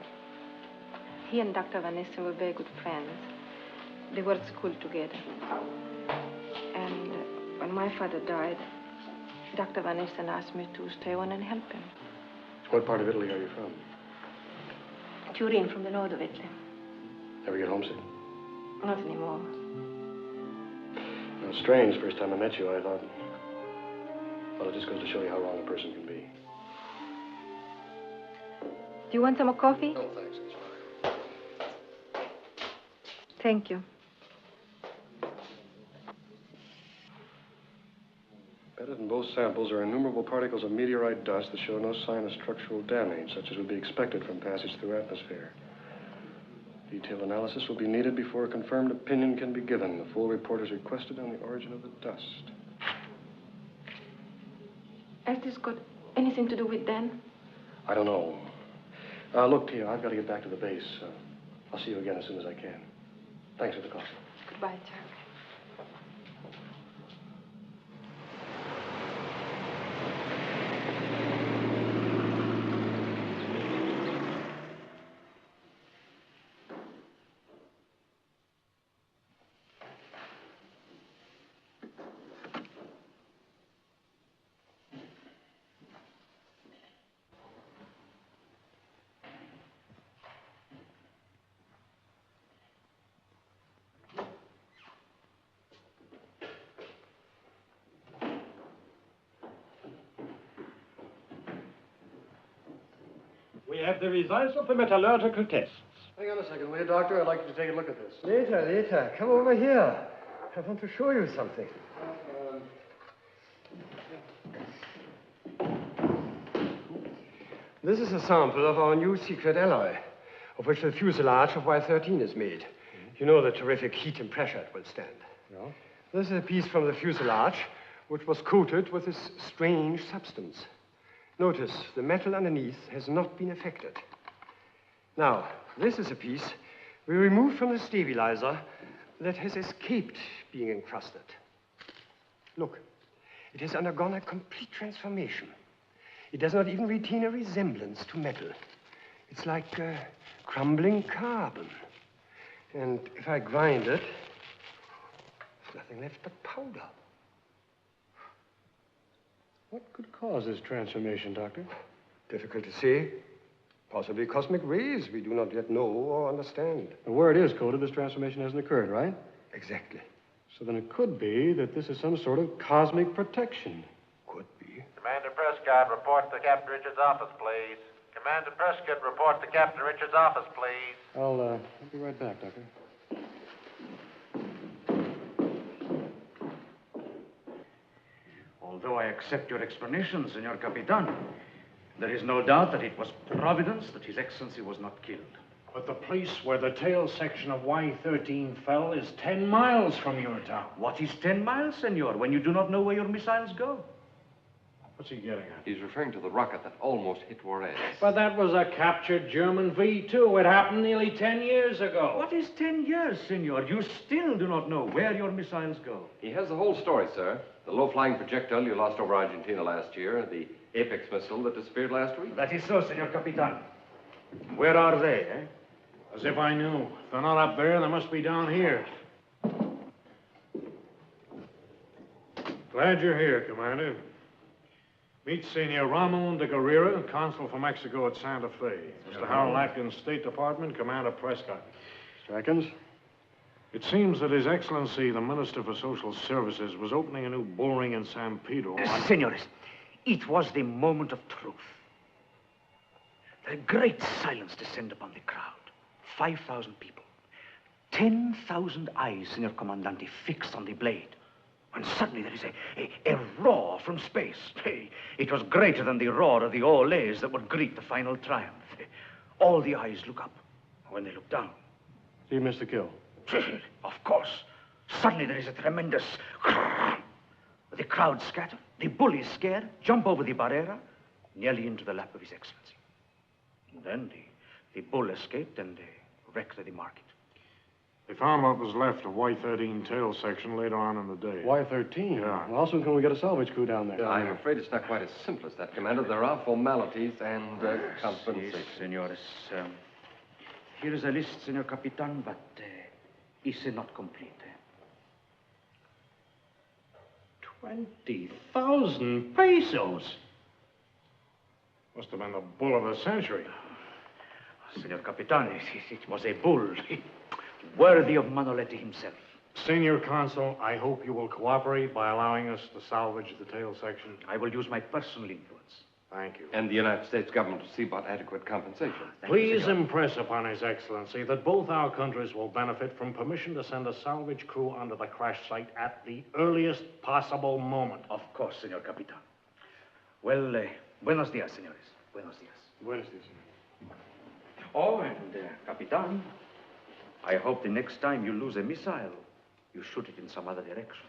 He and Dr. Van Essen were very good friends. They were at school together. And when my father died, Dr. Van Esten asked me to stay on and help him. What part of Italy are you from? Turin, from the north of Italy. Ever get homesick? Not anymore. Well, strange. First time I met you, I thought... Well, it just goes to show you how wrong a person can be. Do you want some more coffee? No, thanks. It's fine. Thank you. Embedded in both samples are innumerable particles of meteorite dust that show no sign of structural damage, such as would be expected from passage through atmosphere. Detailed analysis will be needed before a confirmed opinion can be given. The full report is requested on the origin of the dust. Has this got anything to do with Dan? I don't know. Look, Tia, I've got to get back to the base. I'll see you again as soon as I can. Thanks for the coffee. Goodbye, Jack. We have the results of the metallurgical tests. Hang on a second, will you, Doctor? I'd like you to take a look at this. Later. Come over here. I want to show you something. This is a sample of our new secret alloy, of which the fuselage of Y-13 is made. You know the terrific heat and pressure it will stand. No? This is a piece from the fuselage, which was coated with this strange substance. Notice, the metal underneath has not been affected. Now, this is a piece we removed from the stabilizer that has escaped being encrusted. Look, it has undergone a complete transformation. It does not even retain a resemblance to metal. It's like crumbling carbon. And if I grind it, there's nothing left but powder. What could cause this transformation, Doctor? Difficult to say. Possibly cosmic rays we do not yet know or understand. The where it is coated, this transformation hasn't occurred, right? Exactly. So then it could be that this is some sort of cosmic protection. Could be. Commander Prescott, report to Captain Richards' office, please. Commander Prescott, report to Captain Richards' office, please. I'll be right back, Doctor. Although I accept your explanation, Senor Capitan, there is no doubt that it was Providence that His Excellency was not killed. But the place where the tail section of Y-13 fell is 10 miles from your town. What is 10 miles, Senor, when you do not know where your missiles go? What's he getting at? He's referring to the rocket that almost hit Juarez. But that was a captured German V-2. It happened nearly 10 years ago. What is 10 years, Senor? You still do not know where your missiles go. He has the whole story, sir. The low-flying projectile you lost over Argentina last year, the Apex missile that disappeared last week. That is so, Senor Capitan. Where are they, eh? As if I knew. If they're not up there, they must be down here. Glad you're here, Commander. Meet Senor Ramon de Guerrera, Consul for Mexico at Santa Fe. Mr. Harold Atkins, State Department, Commander Prescott. Mr. Atkins? It seems that His Excellency, the Minister for Social Services, was opening a new bull ring in San Pedro. Senores, it was the moment of truth. A great silence descended upon the crowd. 5,000 people. 10,000 eyes, Senor Comandante, fixed on the blade. And suddenly there is a roar from space. It was greater than the roar of the Olés that would greet the final triumph. All the eyes look up. When they look down... So you missed the kill? Of course. Suddenly there is a tremendous... The crowd scatter. The bull is scared, jump over the barrera, nearly into the lap of His Excellency. And then the bull escaped and wrecked the market. They found what was left of Y-13 tail section later on in the day. Y-13? Yeah. Well, how soon can we get a salvage crew down there? I'm afraid it's not quite as simple as that, Commander. There are formalities and compensation. Yes, senores. Here is a list, Senor Capitan, but it's not complete. 20,000 pesos. Must have been the bull of the century. Senor Capitan, it was a bull. Worthy of Manoletti himself. Senor Consul, I hope you will cooperate by allowing us to salvage the tail section. I will use my personal influence. Thank you. And the United States government to see about adequate compensation. Please impress upon His Excellency that both our countries will benefit from permission to send a salvage crew onto the crash site at the earliest possible moment. Of course, Senor Capitan. Well, buenos dias, senores. Buenos dias. Buenos dias, senor. Oh, and, Capitan, I hope the next time you lose a missile, you shoot it in some other direction.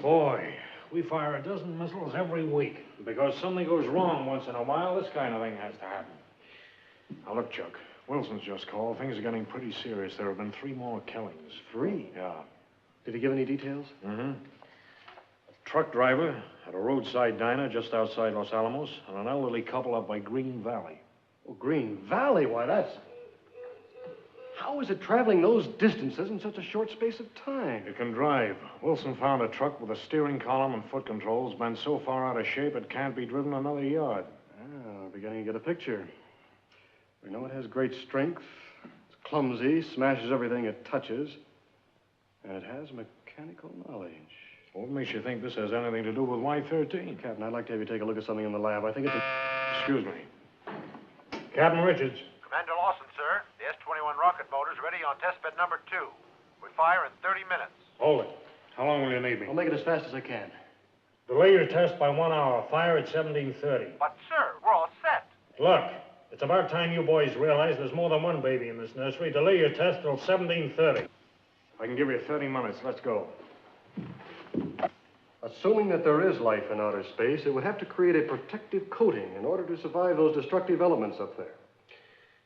Boy, we fire a dozen missiles every week. Because something goes wrong once in a while, this kind of thing has to happen. Now, look, Chuck, Wilson's just called. Things are getting pretty serious. There have been 3 more killings. 3? Yeah. Did he give any details? Mm-hmm. A truck driver at a roadside diner just outside Los Alamos, and an elderly couple up by Green Valley. Oh, Green Valley? Why, that's... How is it traveling those distances in such a short space of time? It can drive. Wilson found a truck with a steering column and foot controls been so far out of shape it can't be driven another yard. Ah, we're beginning to get a picture. We know it has great strength. It's clumsy, smashes everything it touches. And it has mechanical knowledge. What makes you think this has anything to do with Y-13? Captain, I'd like to have you take a look at something in the lab. I think it's a... Excuse me. Captain Richards. Commander Lawson, sir. The S-21 rocket motor's ready on testbed number 2. We fire in 30 minutes. Hold it. How long will you need me? I'll make it as fast as I can. Delay your test by 1 hour. Fire at 17:30. But, sir, we're all set. Look, it's about time you boys realize there's more than one baby in this nursery. Delay your test till 17:30. I can give you 30 minutes. Let's go. Assuming that there is life in outer space, it would have to create a protective coating in order to survive those destructive elements up there.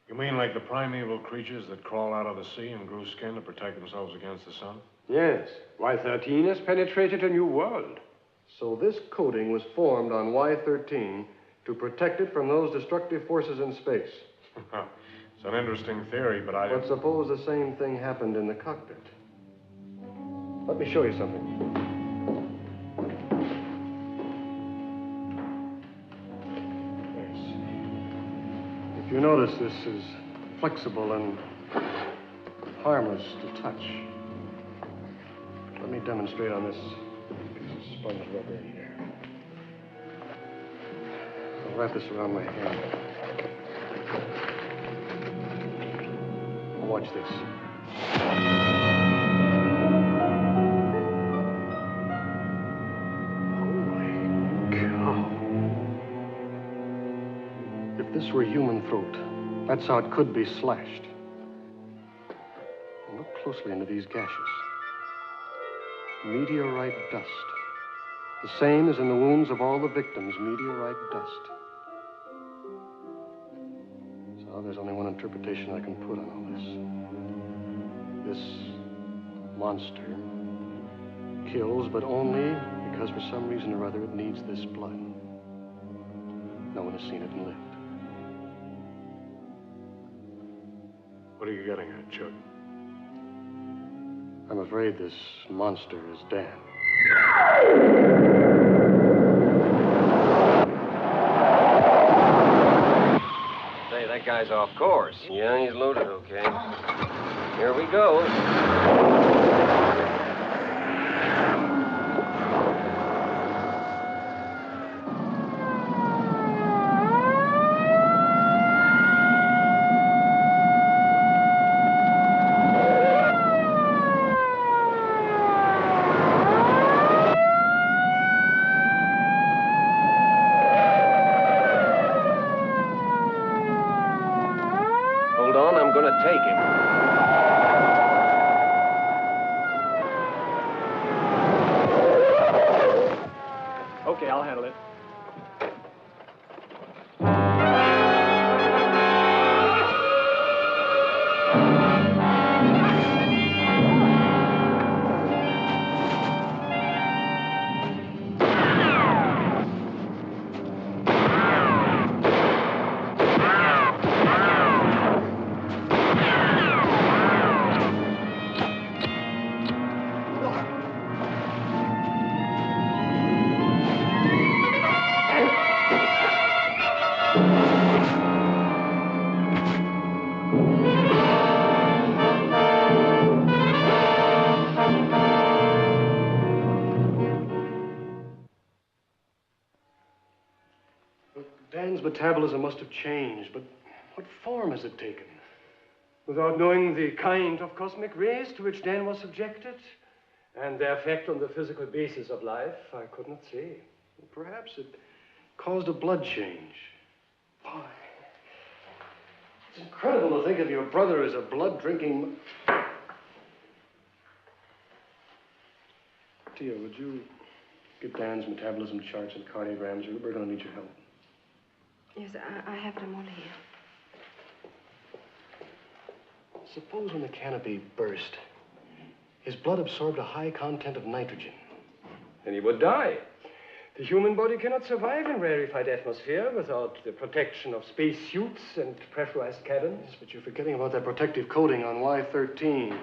You mean like the primeval creatures that crawl out of the sea and grew skin to protect themselves against the sun? Yes. Y-13 has penetrated a new world. So this coating was formed on Y-13 to protect it from those destructive forces in space. It's an interesting theory, but I... But suppose the same thing happened in the cockpit. Let me show you something. If you notice, this is flexible and harmless to touch. Let me demonstrate on this piece of sponge rubber here. I'll wrap this around my hand. Now watch this. If this were human throat, that's how it could be slashed. And look closely into these gashes. Meteorite dust. The same as in the wounds of all the victims, meteorite dust. So there's only one interpretation I can put on all this. This monster kills, but only because for some reason or other it needs this blood. No one has seen it and lived. What are you getting at, Chuck? I'm afraid this monster is Dan. Say, that guy's off course. Yeah, he's loaded okay. Here we go. Okay, I'll handle it. Dan's metabolism must have changed, but what form has it taken? Without knowing the kind of cosmic rays to which Dan was subjected and their effect on the physical basis of life, I could not say. Perhaps it caused a blood change. Boy, it's incredible to think of your brother as a blood-drinking... Tia, would you get Dan's metabolism charts and cardiograms? We're going to need your help. Yes, I have them all here. Suppose when the canopy burst, his blood absorbed a high content of nitrogen. And he would die. The human body cannot survive in rarefied atmosphere without the protection of space suits and pressurized cabins. Yes, but you're forgetting about that protective coating on Y13.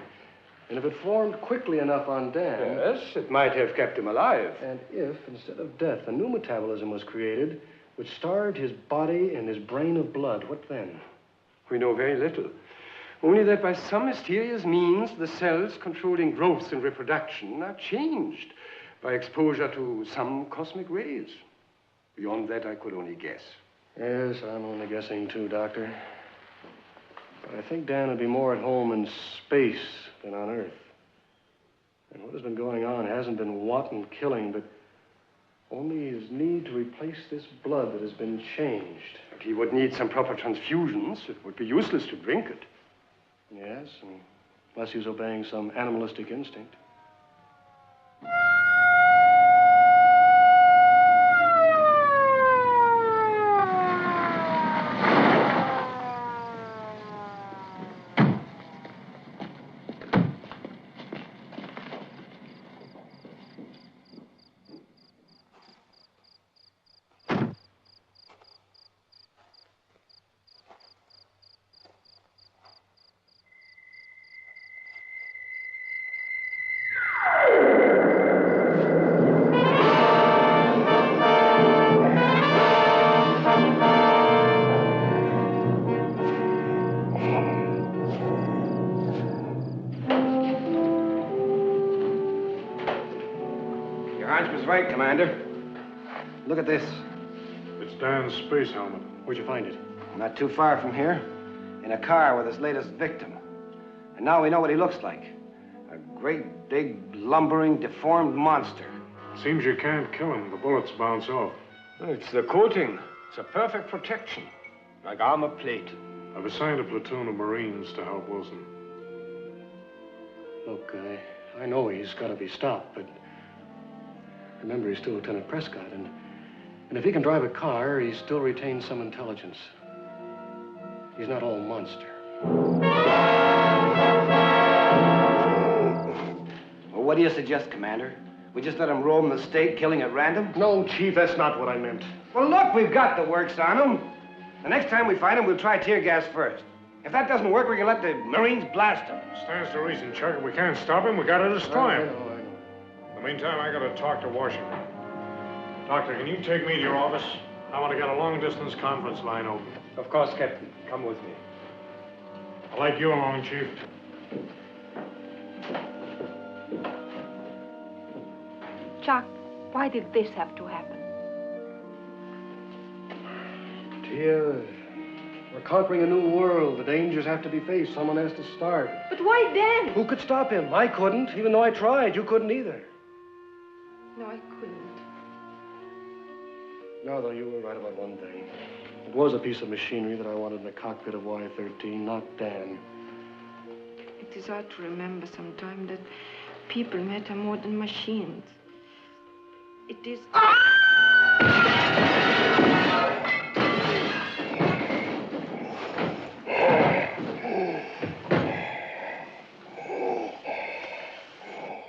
And if it formed quickly enough on Dan... Yes, it might have kept him alive. And if, instead of death, a new metabolism was created, which starved his body and his brain of blood, what then? We know very little. Only that by some mysterious means, the cells controlling growth and reproduction are changed by exposure to some cosmic rays. Beyond that, I could only guess. Yes, I'm only guessing too, Doctor. But I think Dan would be more at home in space than on Earth. And what has been going on hasn't been wanton killing, but only his need to replace this blood that has been changed. But he would need some proper transfusions. It would be useless to drink it. Yes, unless he was obeying some animalistic instinct. Right, Commander. Look at this. It's Dan's space helmet. Where'd you find it? Not too far from here. In a car with his latest victim. And now we know what he looks like. A great, big, lumbering, deformed monster. Seems you can't kill him. The bullets bounce off. It's the coating. It's a perfect protection. Like armor plate. I've assigned a platoon of Marines to help Wilson. Look, I know he's got to be stopped, but... remember, he's still Lieutenant Prescott, and if he can drive a car, he still retains some intelligence. He's not all monster. Well, what do you suggest, Commander? We just let him roam the state, killing at random? No, Chief, that's not what I meant. Well, look, we've got the works on him. The next time we find him, we'll try tear gas first. If that doesn't work, we can let the Marines blast him. Stands to reason, Chuck. If we can't stop him, we gotta destroy him. In the meantime, I gotta talk to Washington. Doctor, can you take me to your office? I want to get a long-distance conference line open. Of course, Captain. Come with me. I'd like you along, Chief. Chuck, why did this have to happen? Tia, we're conquering a new world. The dangers have to be faced. Someone has to start. But why Dan? Who could stop him? I couldn't, even though I tried. You couldn't either. No, I couldn't. No, though, you were right about one thing. It was a piece of machinery that I wanted in the cockpit of Y13, not Dan. It is hard to remember sometimes that people matter more than machines. It is...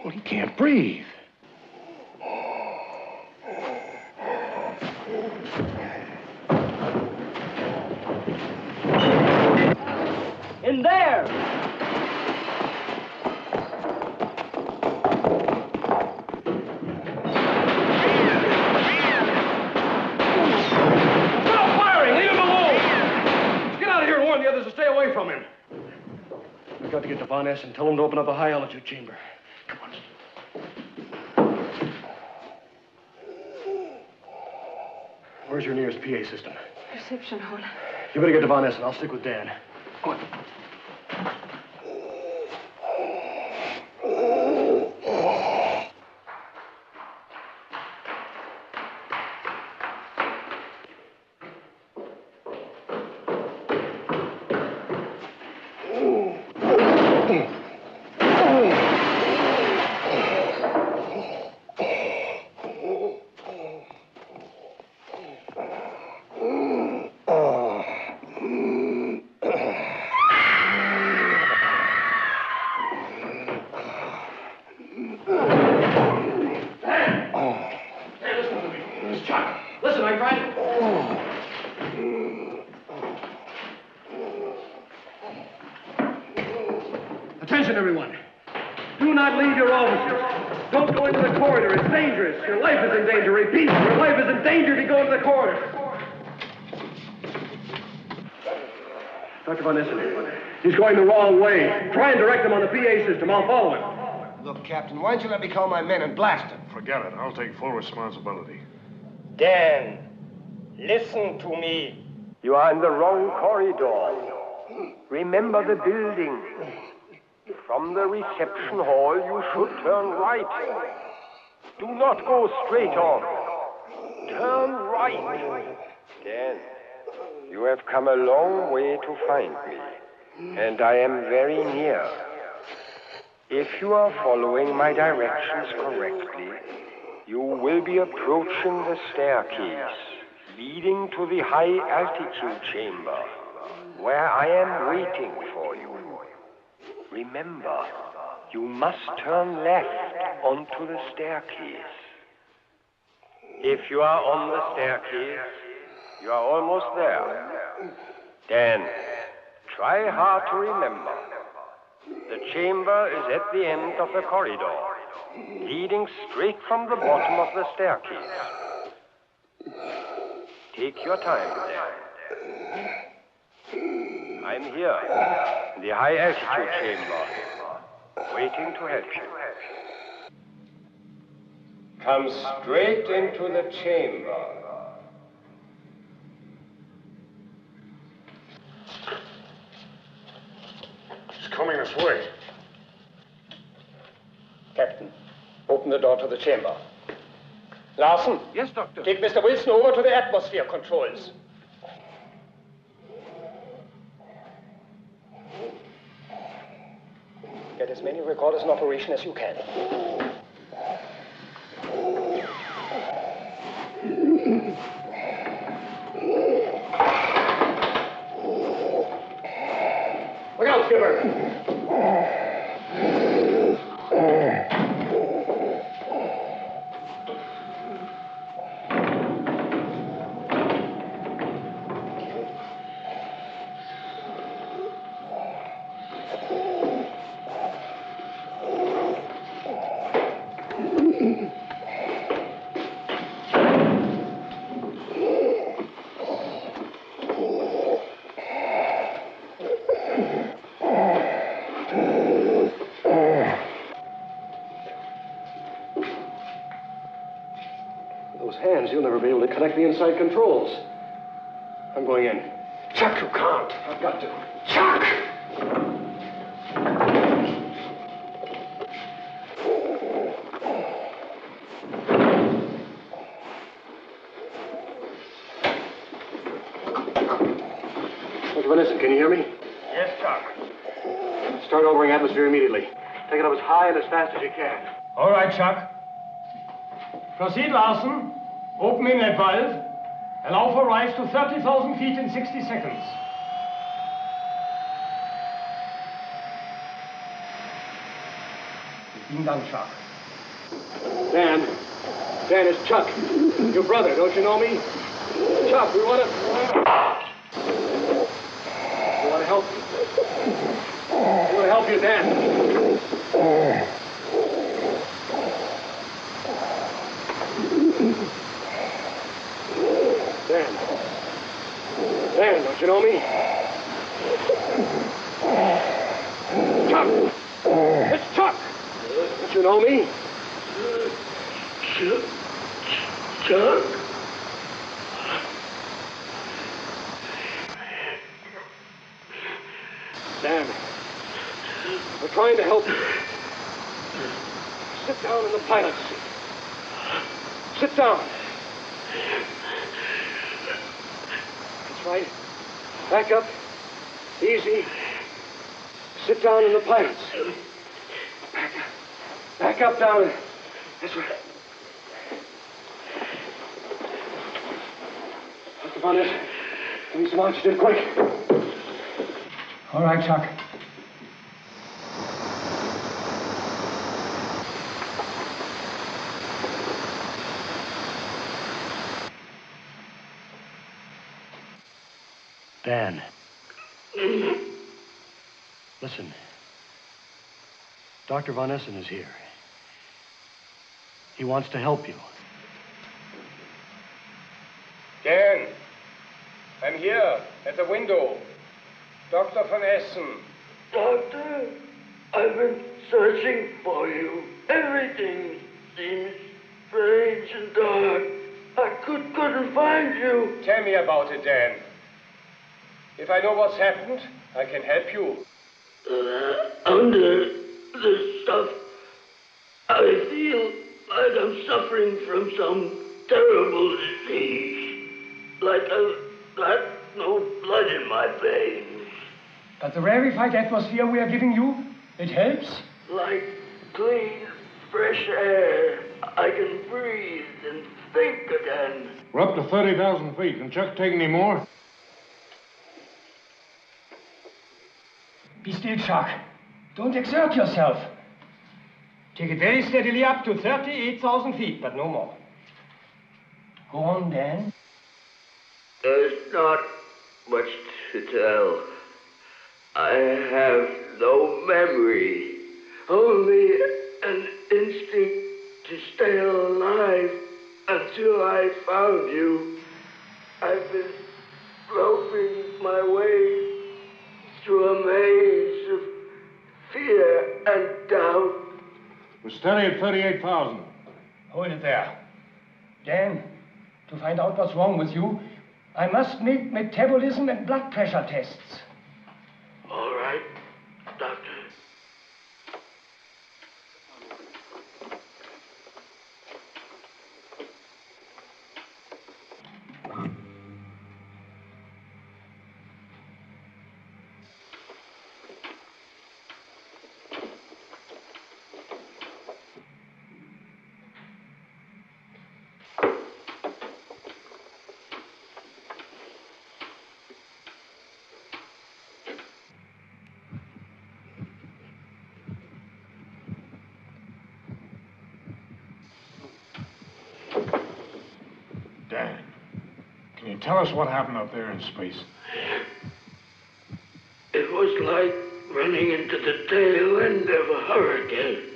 Well, he can't breathe. In there! Stop firing! Leave him alone! Get out of here and warn the others to stay away from him. We've got to get to Von Ness and tell him to open up the high-altitude chamber. Come on. Where's your nearest PA system? Reception hall. You better get to Von Essen. I'll stick with Dan. Go on. Attention, everyone. Do not leave your offices. Don't go into the corridor. It's dangerous. Your life is in danger. Repeat, your life is in danger if you go into the corridor. Dr. Von Essen, he's going the wrong way. Try and direct him on the PA system. I'll follow him. Look, Captain, why don't you let me call my men and blast him? Forget it. I'll take full responsibility. Dan, listen to me. You are in the wrong corridor. Remember the building. From the reception hall, you should turn right. Do not go straight on. Turn right. Dan, you have come a long way to find me, and I am very near. If you are following my directions correctly, you will be approaching the staircase leading to the high-altitude chamber, where I am waiting for you. Remember, you must turn left onto the staircase. If you are on the staircase, you are almost there. Dan, try hard to remember. The chamber is at the end of the corridor, leading straight from the bottom of the staircase. Take your time, Dan. I'm here, in the high-altitude chamber, waiting to help you. Come straight into the chamber. He's coming this way. Captain, open the door to the chamber. Larson? Yes, Doctor. Take Mr. Wilson over to the atmosphere controls. Get as many recorders in operation as you can. Look out, Skipper! You'll never be able to connect the inside controls. I'm going in. Chuck, you can't. I've got to. Chuck! Dr. Van Essen, can you hear me? Yes, Chuck. Start altering atmosphere immediately. Take it up as high and as fast as you can. All right, Chuck. Proceed, Larson. Open inlet valve. Allow for rise to 30,000 feet in 60 seconds. Been done, Chuck. Dan, it's Chuck. Your brother, don't you know me? Chuck, we want to help you. We want to help you, Dan. Dan, don't you know me? Chuck! It's Chuck! Don't you know me? Chuck? Dan, we're trying to help you. Sit down in the pilot's seat. Sit down. That's right. Back up. Easy. Sit down in the pilot's seat. Back up. Back up down. That's right. Dr. Von Essen, give me some oxygen, quick. All right, Chuck. Dan. Listen. Dr. Von Essen is here. He wants to help you. Dan, I'm here at the window. Dr. Von Essen. Doctor, I've been searching for you. Everything seems strange and dark. I couldn't find you. Tell me about it, Dan. If I know what's happened, I can help you. Under this stuff, I feel like I'm suffering from some terrible disease. Like I've got no blood in my veins. But the rarefied atmosphere we are giving you, it helps? Like clean, fresh air. I can breathe and think again. We're up to 30,000 feet. Can Chuck take any more? Be still, Chuck. Don't exert yourself. Take it very steadily up to 38,000 feet, but no more. Go on, Dan. There's not much to tell. I have no memory, only an instinct to stay alive until I found you. I've been groping my way through a maze of fear and doubt. We're steady at 38,000. Hold it there. Dan, to find out what's wrong with you, I must make metabolism and blood pressure tests. All right, Doctor. Dan, can you tell us what happened up there in space? It was like running into the tail end of a hurricane.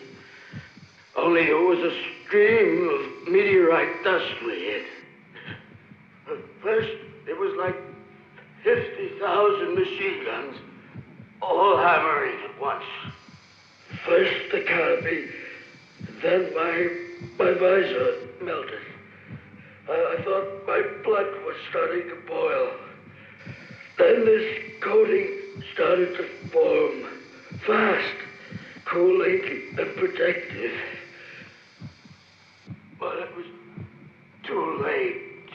Only it was a stream of meteorite dust we hit. At first, it was like 50,000 machine guns, all hammering at once. First the canopy, then my visor melted. I thought my blood was starting to boil. Then this coating started to form, fast, cooling and protective. But it was too late.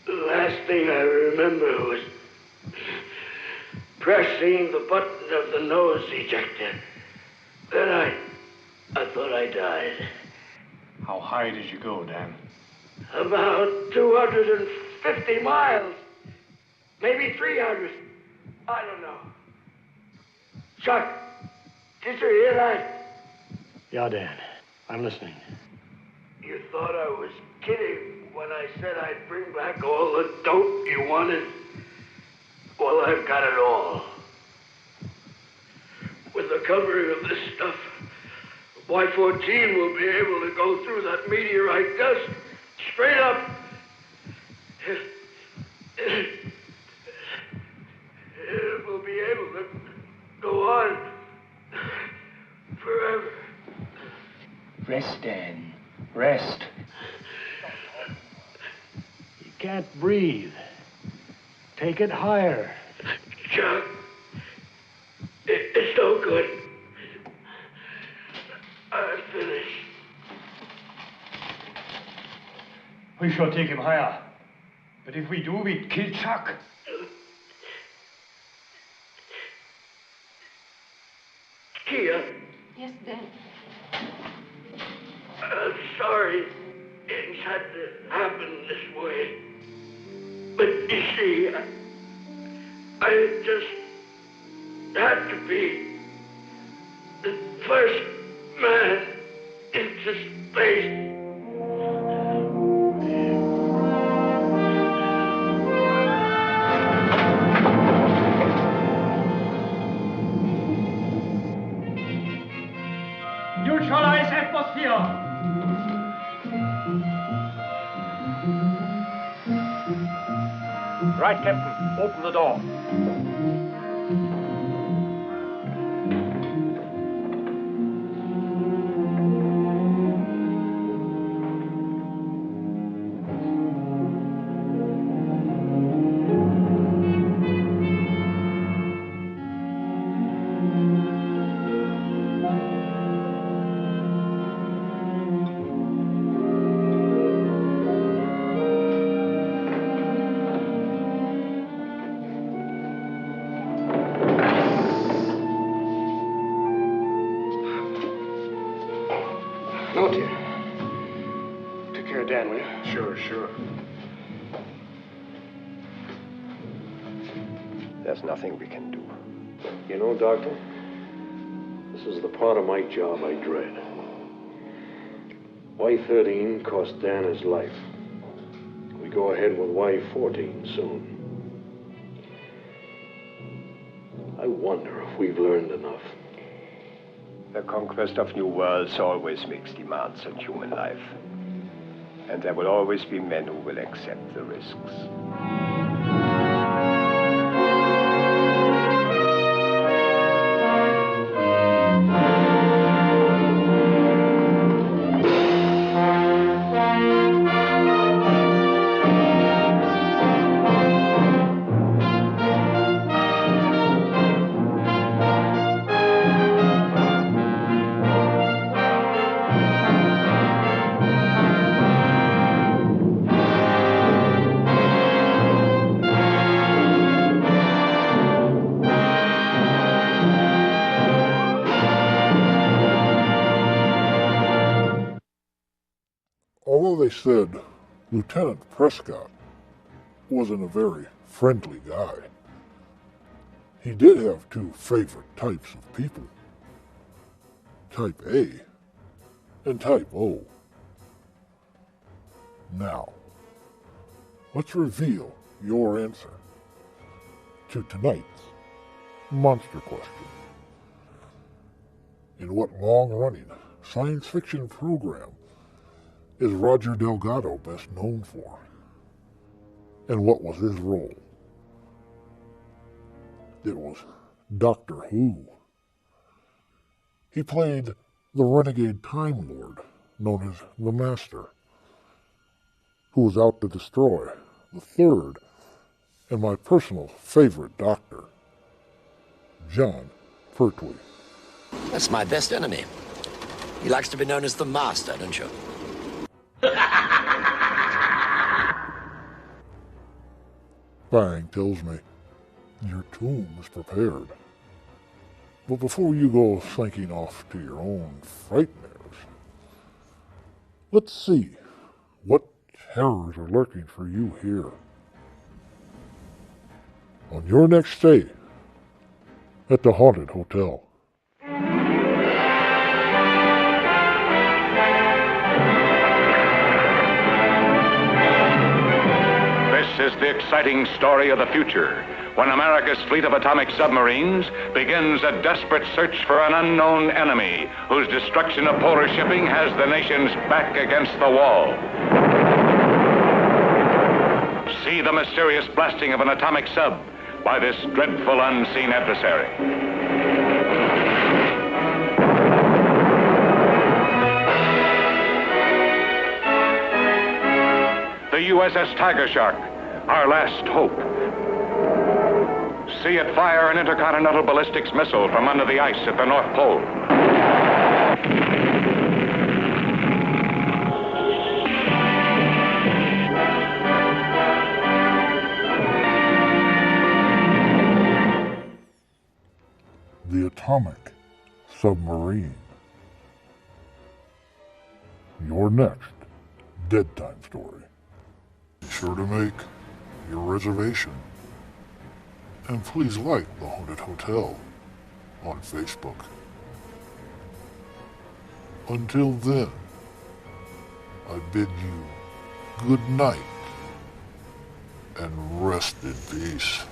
The last thing I remember was pressing the button of the nose ejector. Then I thought I died. How high did you go, Dan? About 250 miles. Maybe 300. I don't know. Chuck, did you hear that? Yeah, Dan. I'm listening. You thought I was kidding when I said I'd bring back all the dope you wanted? Well, I've got it all. With the covering of this stuff, Y-14 will be able to go through that meteorite dust straight up. It will be able to go on forever. Rest, Dan. Rest. You can't breathe. Take it higher. Chuck, It's no good. I'm finished. We shall take him higher. But if we do, we kill Chuck. Kia, Yes, Dan. I'm sorry things had to happen this way. But you see, I just had to be the first man into space. Neutralize atmosphere. Right, Captain. Open the door. Note here. Take care of Dan, will you? Sure. There's nothing we can do. You know, Doctor, this is the part of my job I dread. Y-13 cost Dan his life. We go ahead with Y-14 soon. I wonder if we've learned enough. The conquest of new worlds always makes demands on human life. And there will always be men who will accept the risks. Although they said Lieutenant Prescott wasn't a very friendly guy, he did have two favorite types of people. Type A and Type O. Now, let's reveal your answer to tonight's monster question. In what long-running science fiction program is Roger Delgado best known for? And what was his role? It was Doctor Who. He played the renegade Time Lord known as the Master, who was out to destroy the third and my personal favorite Doctor, John Pertwee. That's my best enemy. He likes to be known as the Master, don't you? Bang tells me your tomb is prepared. But before you go slinking off to your own frightmares, let's see what terrors are lurking for you here on your next stay at the Haunted Hotel. This is the exciting story of the future, when America's fleet of atomic submarines begins a desperate search for an unknown enemy whose destruction of polar shipping has the nation's back against the wall. See the mysterious blasting of an atomic sub by this dreadful unseen adversary. The USS Tiger Shark, our last hope. See it fire an intercontinental ballistics missile from under the ice at the North Pole. The atomic submarine. Your next Dead Time story. Be sure to make your reservation. And please like The Haunted Hotel on Facebook. Until then, I bid you good night and rest in peace.